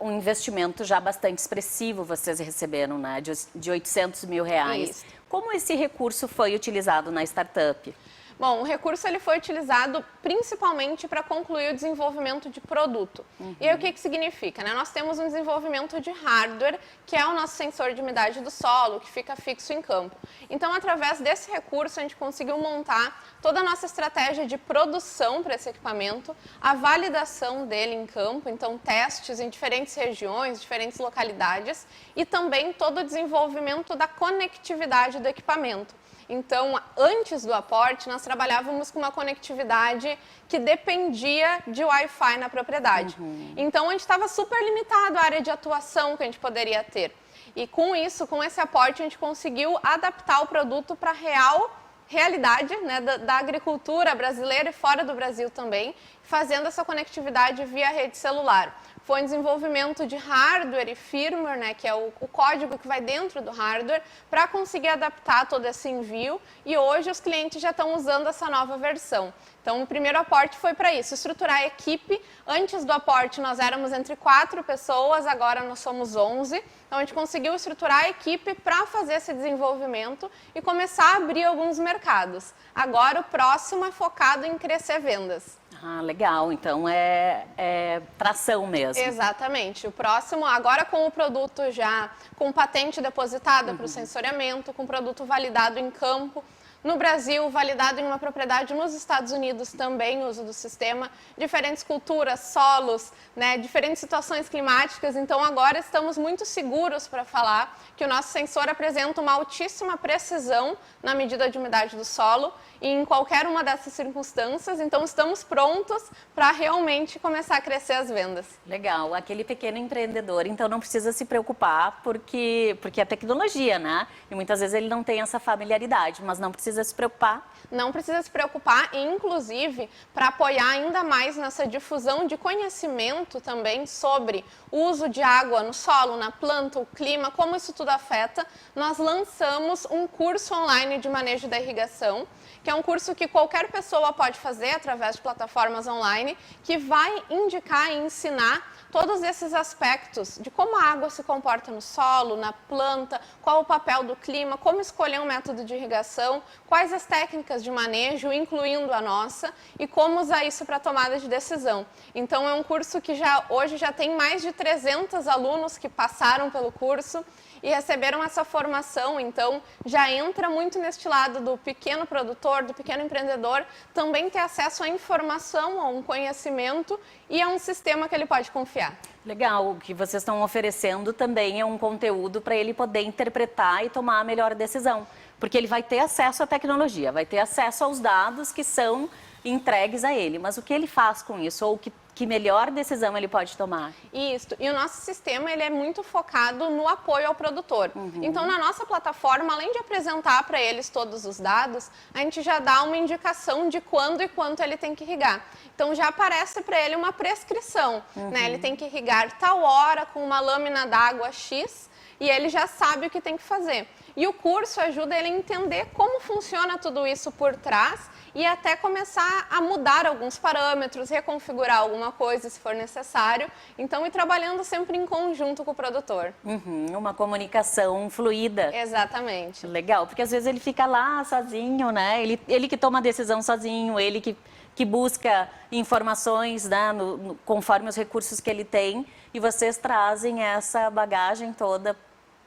Um investimento já bastante expressivo vocês receberam, né? De 800 mil reais. Isso. Como esse recurso foi utilizado na startup? Bom, o recurso ele foi utilizado principalmente para concluir o desenvolvimento de produto. E aí o que significa? Né? Nós temos um desenvolvimento de hardware, que é o nosso sensor de umidade do solo, que fica fixo em campo. Então, através desse recurso, a gente conseguiu montar toda a nossa estratégia de produção para esse equipamento, a validação dele em campo, então testes em diferentes regiões, diferentes localidades, e também todo o desenvolvimento da conectividade do equipamento. Então, antes do aporte, nós trabalhávamos com uma conectividade que dependia de Wi-Fi na propriedade. Então, a gente estava super limitado a área de atuação que a gente poderia ter. E com isso, com esse aporte, a gente conseguiu adaptar o produto para a realidade, né, da agricultura brasileira e fora do Brasil também, fazendo essa conectividade via rede celular. Foi um desenvolvimento de hardware e firmware, né, que é o código que vai dentro do hardware, para conseguir adaptar todo esse envio, e hoje os clientes já estão usando essa nova versão. Então, o primeiro aporte foi para isso, estruturar a equipe. Antes do aporte, nós éramos entre 4 pessoas, agora nós somos 11. Então, a gente conseguiu estruturar a equipe para fazer esse desenvolvimento e começar a abrir alguns mercados. Agora, o próximo é focado em crescer vendas. Ah, legal. Então, é tração mesmo. Exatamente. O próximo, agora com o produto já com patente depositada para o sensoriamento, com o produto validado em campo. No Brasil, validado em uma propriedade nos Estados Unidos também, o uso do sistema, diferentes culturas, solos, né, diferentes situações climáticas. Então, agora estamos muito seguros para falar que o nosso sensor apresenta uma altíssima precisão na medida de umidade do solo e em qualquer uma dessas circunstâncias. Então, estamos prontos para realmente começar a crescer as vendas. Legal. Aquele pequeno empreendedor, então, não precisa se preocupar porque é tecnologia, né? E muitas vezes ele não tem essa familiaridade, mas não precisa se preocupar. Não precisa se preocupar, e inclusive para apoiar ainda mais nessa difusão de conhecimento também sobre o uso de água no solo, na planta, o clima, como isso tudo afeta, nós lançamos um curso online de manejo da irrigação, que é um curso que qualquer pessoa pode fazer através de plataformas online, que vai indicar e ensinar todos esses aspectos de como a água se comporta no solo, na planta, qual o papel do clima, como escolher um método de irrigação, quais as técnicas de manejo, incluindo a nossa, e como usar isso para tomada de decisão. Então, é um curso que hoje já tem mais de 300 alunos que passaram pelo curso e receberam essa formação. Então, já entra muito neste lado do pequeno produtor, do pequeno empreendedor, também ter acesso à informação, a um conhecimento e a um sistema que ele pode confiar. Legal, o que vocês estão oferecendo também é um conteúdo para ele poder interpretar e tomar a melhor decisão. Porque ele vai ter acesso à tecnologia, vai ter acesso aos dados que são entregues a ele. Mas o que ele faz com isso? Ou que melhor decisão ele pode tomar? Isso. E o nosso sistema ele é muito focado no apoio ao produtor. Então, na nossa plataforma, além de apresentar para eles todos os dados, a gente já dá uma indicação de quando e quanto ele tem que irrigar. Então, já aparece para ele uma prescrição. Né? Ele tem que irrigar tal hora com uma lâmina d'água X e ele já sabe o que tem que fazer. E o curso ajuda ele a entender como funciona tudo isso por trás e até começar a mudar alguns parâmetros, reconfigurar alguma coisa se for necessário. Então, ir trabalhando sempre em conjunto com o produtor. Uma comunicação fluida. Exatamente. Legal, porque às vezes ele fica lá sozinho, né? Ele que toma a decisão sozinho, ele que busca informações, né, conforme os recursos que ele tem, e vocês trazem essa bagagem toda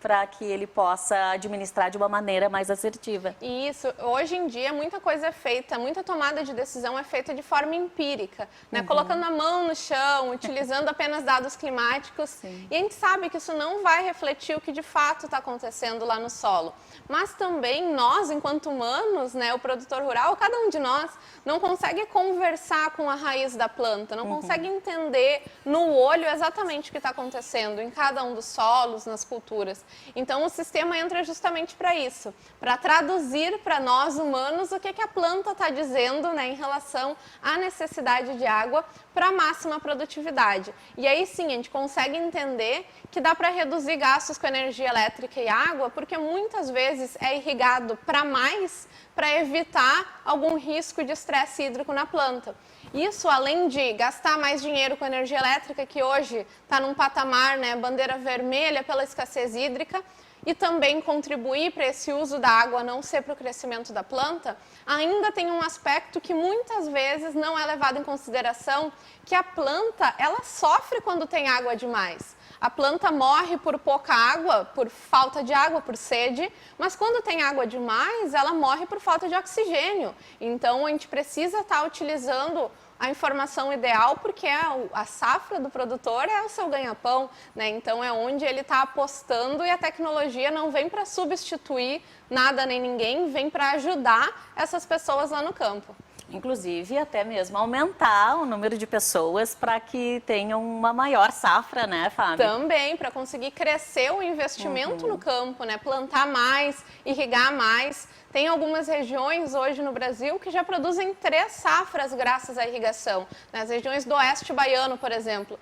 para que ele possa administrar de uma maneira mais assertiva. Isso, hoje em dia muita coisa é feita, muita tomada de decisão é feita de forma empírica, né? Colocando a mão no chão, utilizando apenas dados climáticos. Sim. E a gente sabe que isso não vai refletir o que de fato está acontecendo lá no solo. Mas também nós, enquanto humanos, né, o produtor rural, cada um de nós, não consegue conversar com a raiz da planta, não consegue entender no olho exatamente o que está acontecendo em cada um dos solos, nas culturas. Então o sistema entra justamente para isso, para traduzir para nós humanos o que a planta está dizendo, né, em relação à necessidade de água para máxima produtividade. E aí sim, a gente consegue entender que dá para reduzir gastos com energia elétrica e água, porque muitas vezes é irrigado para mais, para evitar algum risco de estresse hídrico na planta. Isso, além de gastar mais dinheiro com energia elétrica, que hoje está num patamar, né, bandeira vermelha pela escassez hídrica, e também contribuir para esse uso da água não ser para o crescimento da planta, ainda tem um aspecto que muitas vezes não é levado em consideração, que a planta, ela sofre quando tem água demais. A planta morre por pouca água, por falta de água, por sede, mas quando tem água demais, ela morre por falta de oxigênio. Então, a gente precisa estar utilizando a informação ideal, porque a safra do produtor é o seu ganha-pão, né? Então é onde ele está apostando, e a tecnologia não vem para substituir nada nem ninguém, vem para ajudar essas pessoas lá no campo. Inclusive, até mesmo aumentar o número de pessoas para que tenham uma maior safra, né, Fábio? Também, para conseguir crescer o investimento no campo, né? Plantar mais, irrigar mais. Tem algumas regiões hoje no Brasil que já produzem 3 safras graças à irrigação. Nas regiões do oeste baiano, por exemplo.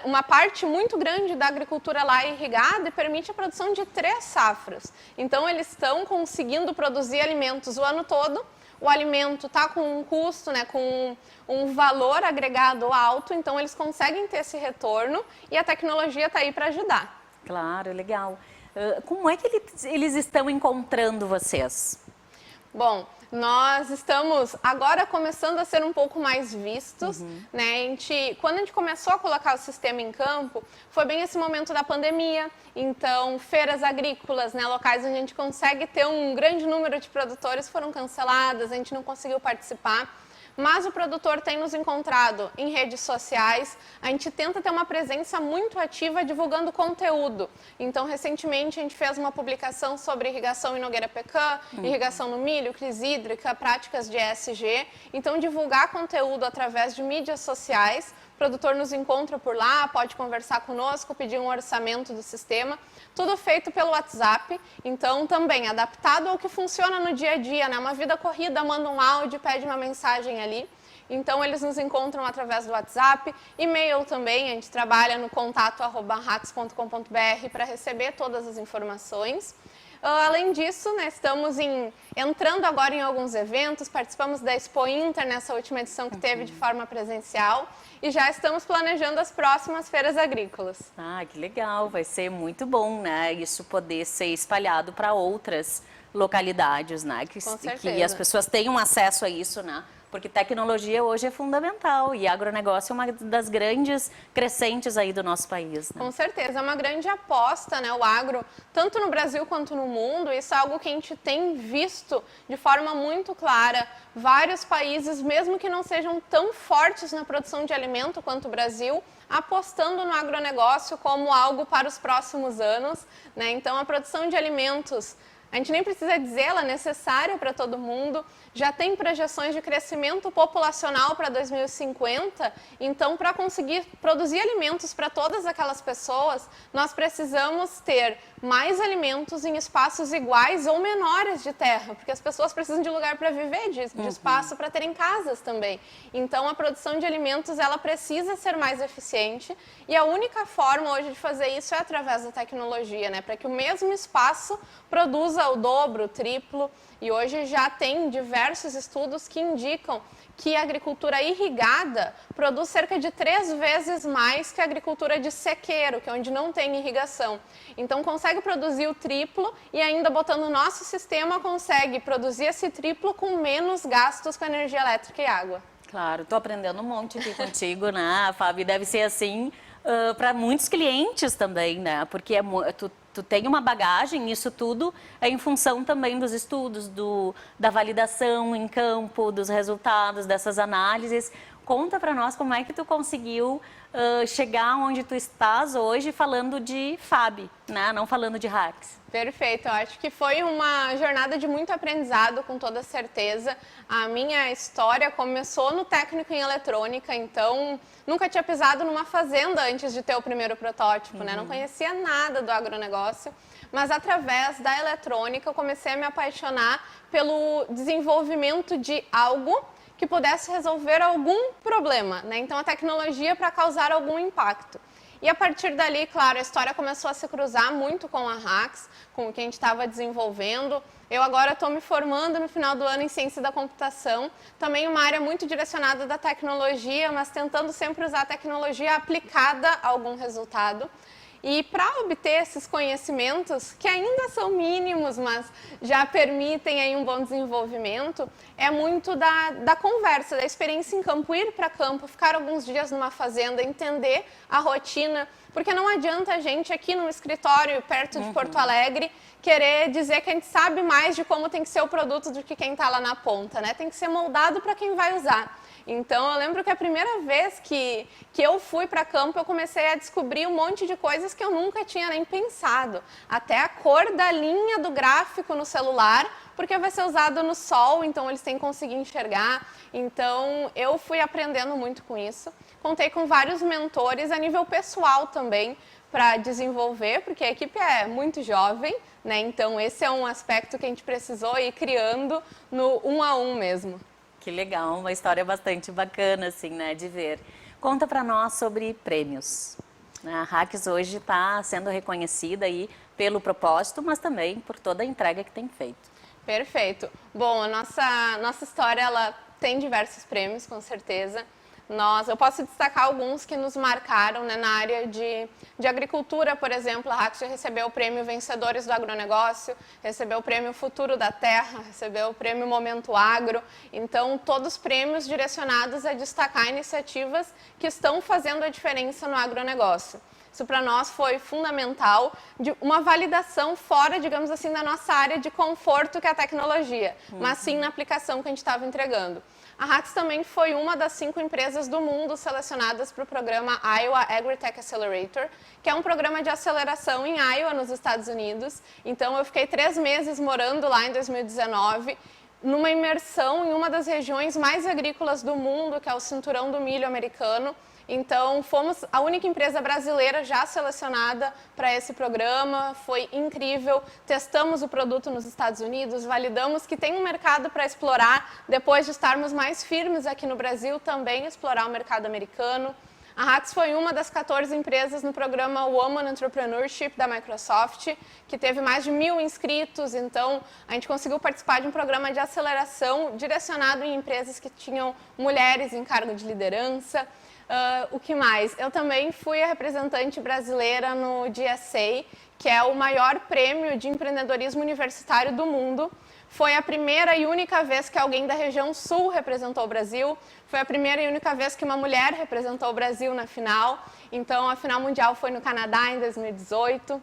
Uma parte muito grande da agricultura lá é irrigada e permite a produção de 3 safras. Então, eles estão conseguindo produzir alimentos o ano todo. O alimento está com um custo, né, com um valor agregado alto, então eles conseguem ter esse retorno, e a tecnologia está aí para ajudar. Claro, legal. Como é que eles estão encontrando vocês? Bom, nós estamos agora começando a ser um pouco mais vistos, né? Quando a gente começou a colocar o sistema em campo, foi bem esse momento da pandemia. Então, feiras agrícolas, né, locais onde a gente consegue ter um grande número de produtores foram canceladas, a gente não conseguiu participar. Mas o produtor tem nos encontrado em redes sociais, a gente tenta ter uma presença muito ativa divulgando conteúdo. Então, recentemente, a gente fez uma publicação sobre irrigação em Nogueira Pecã, irrigação no milho, crise hídrica, práticas de ESG. Então, divulgar conteúdo através de mídias sociais. O produtor nos encontra por lá, pode conversar conosco, pedir um orçamento do sistema. Tudo feito pelo WhatsApp, então também adaptado ao que funciona no dia a dia, né? Uma vida corrida, manda um áudio, pede uma mensagem ali. Então, eles nos encontram através do WhatsApp, e-mail também, a gente trabalha no contato@rax.com.br para receber todas as informações. Além disso, né, estamos entrando agora em alguns eventos, participamos da Expo Inter nessa última edição que teve de forma presencial, e já estamos planejando as próximas feiras agrícolas. Ah, que legal, vai ser muito bom, né, isso poder ser espalhado para outras localidades, né, que as pessoas tenham acesso a isso, né. Porque tecnologia hoje é fundamental, e agronegócio é uma das grandes crescentes aí do nosso país, né? Com certeza, é uma grande aposta, né, o agro, tanto no Brasil quanto no mundo. Isso é algo que a gente tem visto de forma muito clara. Vários países, mesmo que não sejam tão fortes na produção de alimento quanto o Brasil, apostando no agronegócio como algo para os próximos anos, né? Então, a produção de alimentos, a gente nem precisa dizer, ela é necessária para todo mundo. Já tem projeções de crescimento populacional para 2050, então, para conseguir produzir alimentos para todas aquelas pessoas, nós precisamos ter mais alimentos em espaços iguais ou menores de terra, porque as pessoas precisam de lugar para viver, de espaço para terem casas também. Então, a produção de alimentos, ela precisa ser mais eficiente, e a única forma hoje de fazer isso é através da tecnologia, né? Para que o mesmo espaço produza o dobro, o triplo. E hoje já tem diversos estudos que indicam que a agricultura irrigada produz cerca de 3 vezes mais que a agricultura de sequeiro, que é onde não tem irrigação. Então, consegue produzir o triplo, e ainda botando o nosso sistema, consegue produzir esse triplo com menos gastos com energia elétrica e água. Claro, estou aprendendo um monte aqui contigo, né, Fábio? Deve ser assim, para muitos clientes também, né? Porque tu tem uma bagagem, isso tudo é em função também dos estudos, da validação em campo, dos resultados, dessas análises. Conta para nós como é que tu conseguiu chegar onde tu estás hoje falando de FAB, né? Não falando de hacks. Perfeito, eu acho que foi uma jornada de muito aprendizado, com toda certeza. A minha história começou no técnico em eletrônica, então nunca tinha pisado numa fazenda antes de ter o primeiro protótipo, né? Não conhecia nada do agronegócio, mas através da eletrônica eu comecei a me apaixonar pelo desenvolvimento de algo que pudesse resolver algum problema, né? Então a tecnologia para causar algum impacto. E a partir dali, claro, a história começou a se cruzar muito com a Hacks, com o que a gente estava desenvolvendo. Eu agora estou me formando no final do ano em ciência da computação, também uma área muito direcionada da tecnologia, mas tentando sempre usar a tecnologia aplicada a algum resultado. E para obter esses conhecimentos, que ainda são mínimos, mas já permitem aí um bom desenvolvimento, é muito da conversa, da experiência em campo, ir para campo, ficar alguns dias numa fazenda, entender a rotina, porque não adianta a gente aqui no escritório, perto de Porto Alegre, querer dizer que a gente sabe mais de como tem que ser o produto do que quem está lá na ponta, né? Tem que ser moldado para quem vai usar. Então, eu lembro que a primeira vez que eu fui para campo, eu comecei a descobrir um monte de coisas que eu nunca tinha nem pensado. Até a cor da linha do gráfico no celular, porque vai ser usado no sol, então eles têm que conseguir enxergar. Então, eu fui aprendendo muito com isso. Contei com vários mentores a nível pessoal também, para desenvolver, porque a equipe é muito jovem, né? Então, esse é um aspecto que a gente precisou ir criando no 1 a 1 mesmo. Que legal, uma história bastante bacana, assim, né, de ver. Conta para nós sobre prêmios. A Hacks hoje está sendo reconhecida aí pelo propósito, mas também por toda a entrega que tem feito. Perfeito. Bom, a nossa história, ela tem diversos prêmios, com certeza. Eu posso destacar alguns que nos marcaram, né, na área de agricultura, por exemplo. A Hacks já recebeu o prêmio Vencedores do Agronegócio, recebeu o prêmio Futuro da Terra, recebeu o prêmio Momento Agro. Então, todos prêmios direcionados a destacar iniciativas que estão fazendo a diferença no agronegócio. Isso para nós foi fundamental, de uma validação fora, digamos assim, da nossa área de conforto, que é a tecnologia, mas sim na aplicação que a gente estava entregando. A Hacks também foi uma das 5 empresas do mundo selecionadas para o programa Iowa Agritech Accelerator, que é um programa de aceleração em Iowa, nos Estados Unidos. Então, eu fiquei 3 meses morando lá em 2019, numa imersão em uma das regiões mais agrícolas do mundo, que é o Cinturão do Milho Americano. Então, fomos a única empresa brasileira já selecionada para esse programa, foi incrível. Testamos o produto nos Estados Unidos, validamos que tem um mercado para explorar, depois de estarmos mais firmes aqui no Brasil, também explorar o mercado americano. A Hacks foi uma das 14 empresas no programa Women Entrepreneurship da Microsoft, que teve mais de 1.000 inscritos, então a gente conseguiu participar de um programa de aceleração direcionado em empresas que tinham mulheres em cargo de liderança. O que mais? Eu também fui a representante brasileira no GSA, que é o maior prêmio de empreendedorismo universitário do mundo. Foi a primeira e única vez que alguém da região sul representou o Brasil. Foi a primeira e única vez que uma mulher representou o Brasil na final. Então, a final mundial foi no Canadá em 2018.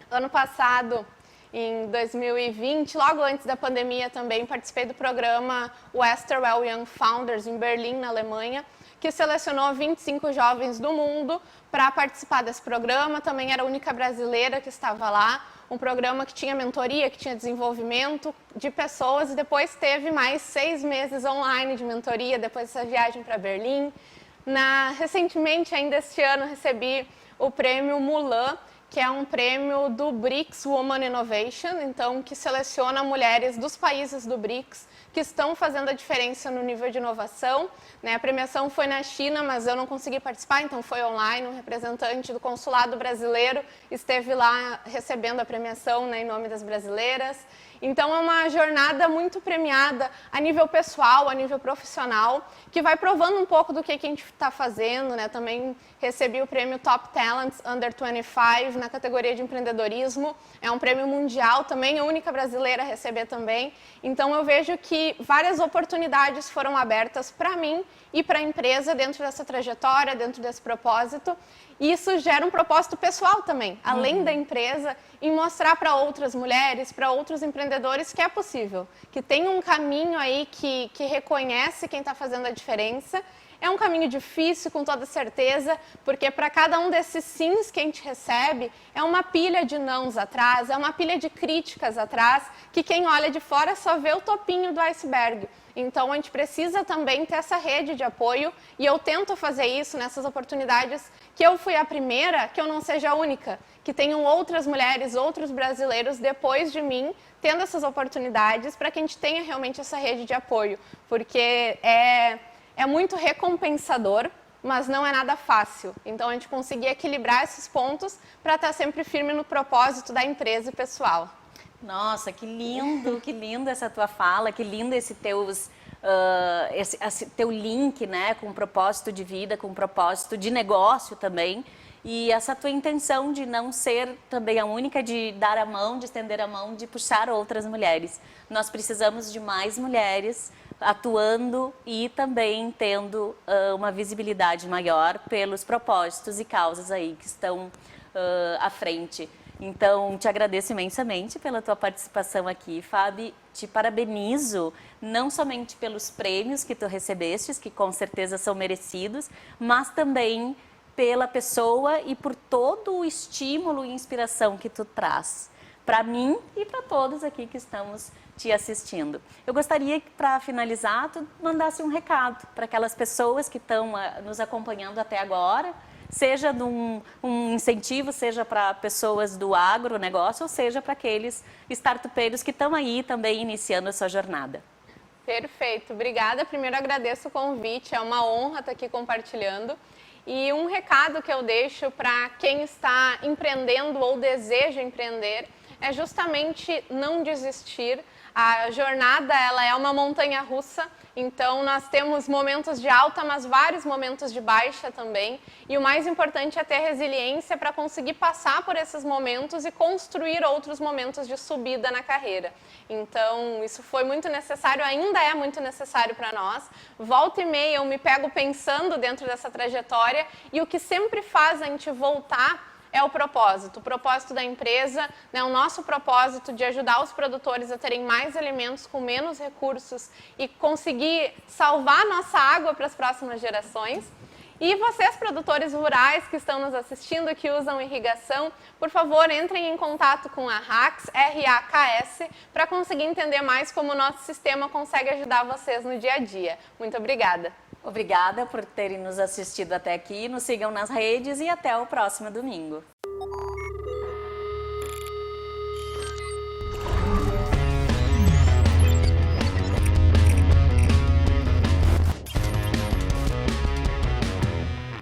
Ano passado, em 2020, logo antes da pandemia também, participei do programa Westerwelle Young Founders em Berlim, na Alemanha, que selecionou 25 jovens do mundo para participar desse programa. Também era a única brasileira que estava lá. Um programa que tinha mentoria, que tinha desenvolvimento de pessoas, e depois teve mais 6 meses online de mentoria, depois dessa viagem para Berlim. Recentemente, ainda este ano, recebi o prêmio Mulan, que é um prêmio do BRICS Women Innovation, então, que seleciona mulheres dos países do BRICS que estão fazendo a diferença no nível de inovação. A premiação foi na China, mas eu não consegui participar, então foi online. Um representante do consulado brasileiro esteve lá recebendo a premiação, em nome das brasileiras. Então, é uma jornada muito premiada a nível pessoal, a nível profissional, que vai provando um pouco do que a gente está fazendo. Também recebi o prêmio Top Talents Under 25 na categoria de empreendedorismo. É um prêmio mundial também, a única brasileira a receber também. Então, eu vejo que que várias oportunidades foram abertas para mim e para a empresa dentro dessa trajetória, dentro desse propósito. E isso gera um propósito pessoal também, além da empresa, em mostrar para outras mulheres, para outros empreendedores que é possível, que tem um caminho aí que reconhece quem está fazendo a diferença. É um caminho difícil, com toda certeza, porque para cada um desses sims que a gente recebe, é uma pilha de nãos atrás, é uma pilha de críticas atrás, que quem olha de fora só vê o topinho do iceberg. Então, a gente precisa também ter essa rede de apoio, e eu tento fazer isso nessas oportunidades, que eu fui a primeira, que eu não seja a única, que tenham outras mulheres, outros brasileiros depois de mim, tendo essas oportunidades, para que a gente tenha realmente essa rede de apoio, porque é muito recompensador, mas não é nada fácil. Então, a gente conseguir equilibrar esses pontos para estar sempre firme no propósito da empresa e pessoal. Nossa, que lindo essa tua fala, que lindo esse teu link, né, com o propósito de vida, com o propósito de negócio também. E essa tua intenção de não ser também a única, de dar a mão, de estender a mão, de puxar outras mulheres. Nós precisamos de mais mulheres atuando e também tendo uma visibilidade maior pelos propósitos e causas aí que estão à frente. Então, te agradeço imensamente pela tua participação aqui, Fábio. Te parabenizo, não somente pelos prêmios que tu recebestes, que com certeza são merecidos, mas também pela pessoa e por todo o estímulo e inspiração que tu traz para mim e para todos aqui que estamos te assistindo. Eu gostaria que, para finalizar, tu mandasse um recado para aquelas pessoas que estão nos acompanhando até agora, seja de um incentivo, seja para pessoas do agronegócio, ou seja para aqueles startupeiros que estão aí também iniciando a sua jornada. Perfeito, obrigada. Primeiro agradeço o convite, é uma honra estar aqui compartilhando. E um recado que eu deixo para quem está empreendendo ou deseja empreender é justamente não desistir. A jornada, ela é uma montanha-russa, então nós temos momentos de alta, mas vários momentos de baixa também. E o mais importante é ter resiliência para conseguir passar por esses momentos e construir outros momentos de subida na carreira. Então, isso foi muito necessário, ainda é muito necessário para nós. Volta e meia eu me pego pensando dentro dessa trajetória, e o que sempre faz a gente voltar é o propósito da empresa, né, o nosso propósito de ajudar os produtores a terem mais alimentos com menos recursos e conseguir salvar nossa água para as próximas gerações. E vocês, produtores rurais que estão nos assistindo, que usam irrigação, por favor, entrem em contato com a RAKS, R-A-K-S, para conseguir entender mais como o nosso sistema consegue ajudar vocês no dia a dia. Muito obrigada. Obrigada por terem nos assistido até aqui, nos sigam nas redes e até o próximo domingo.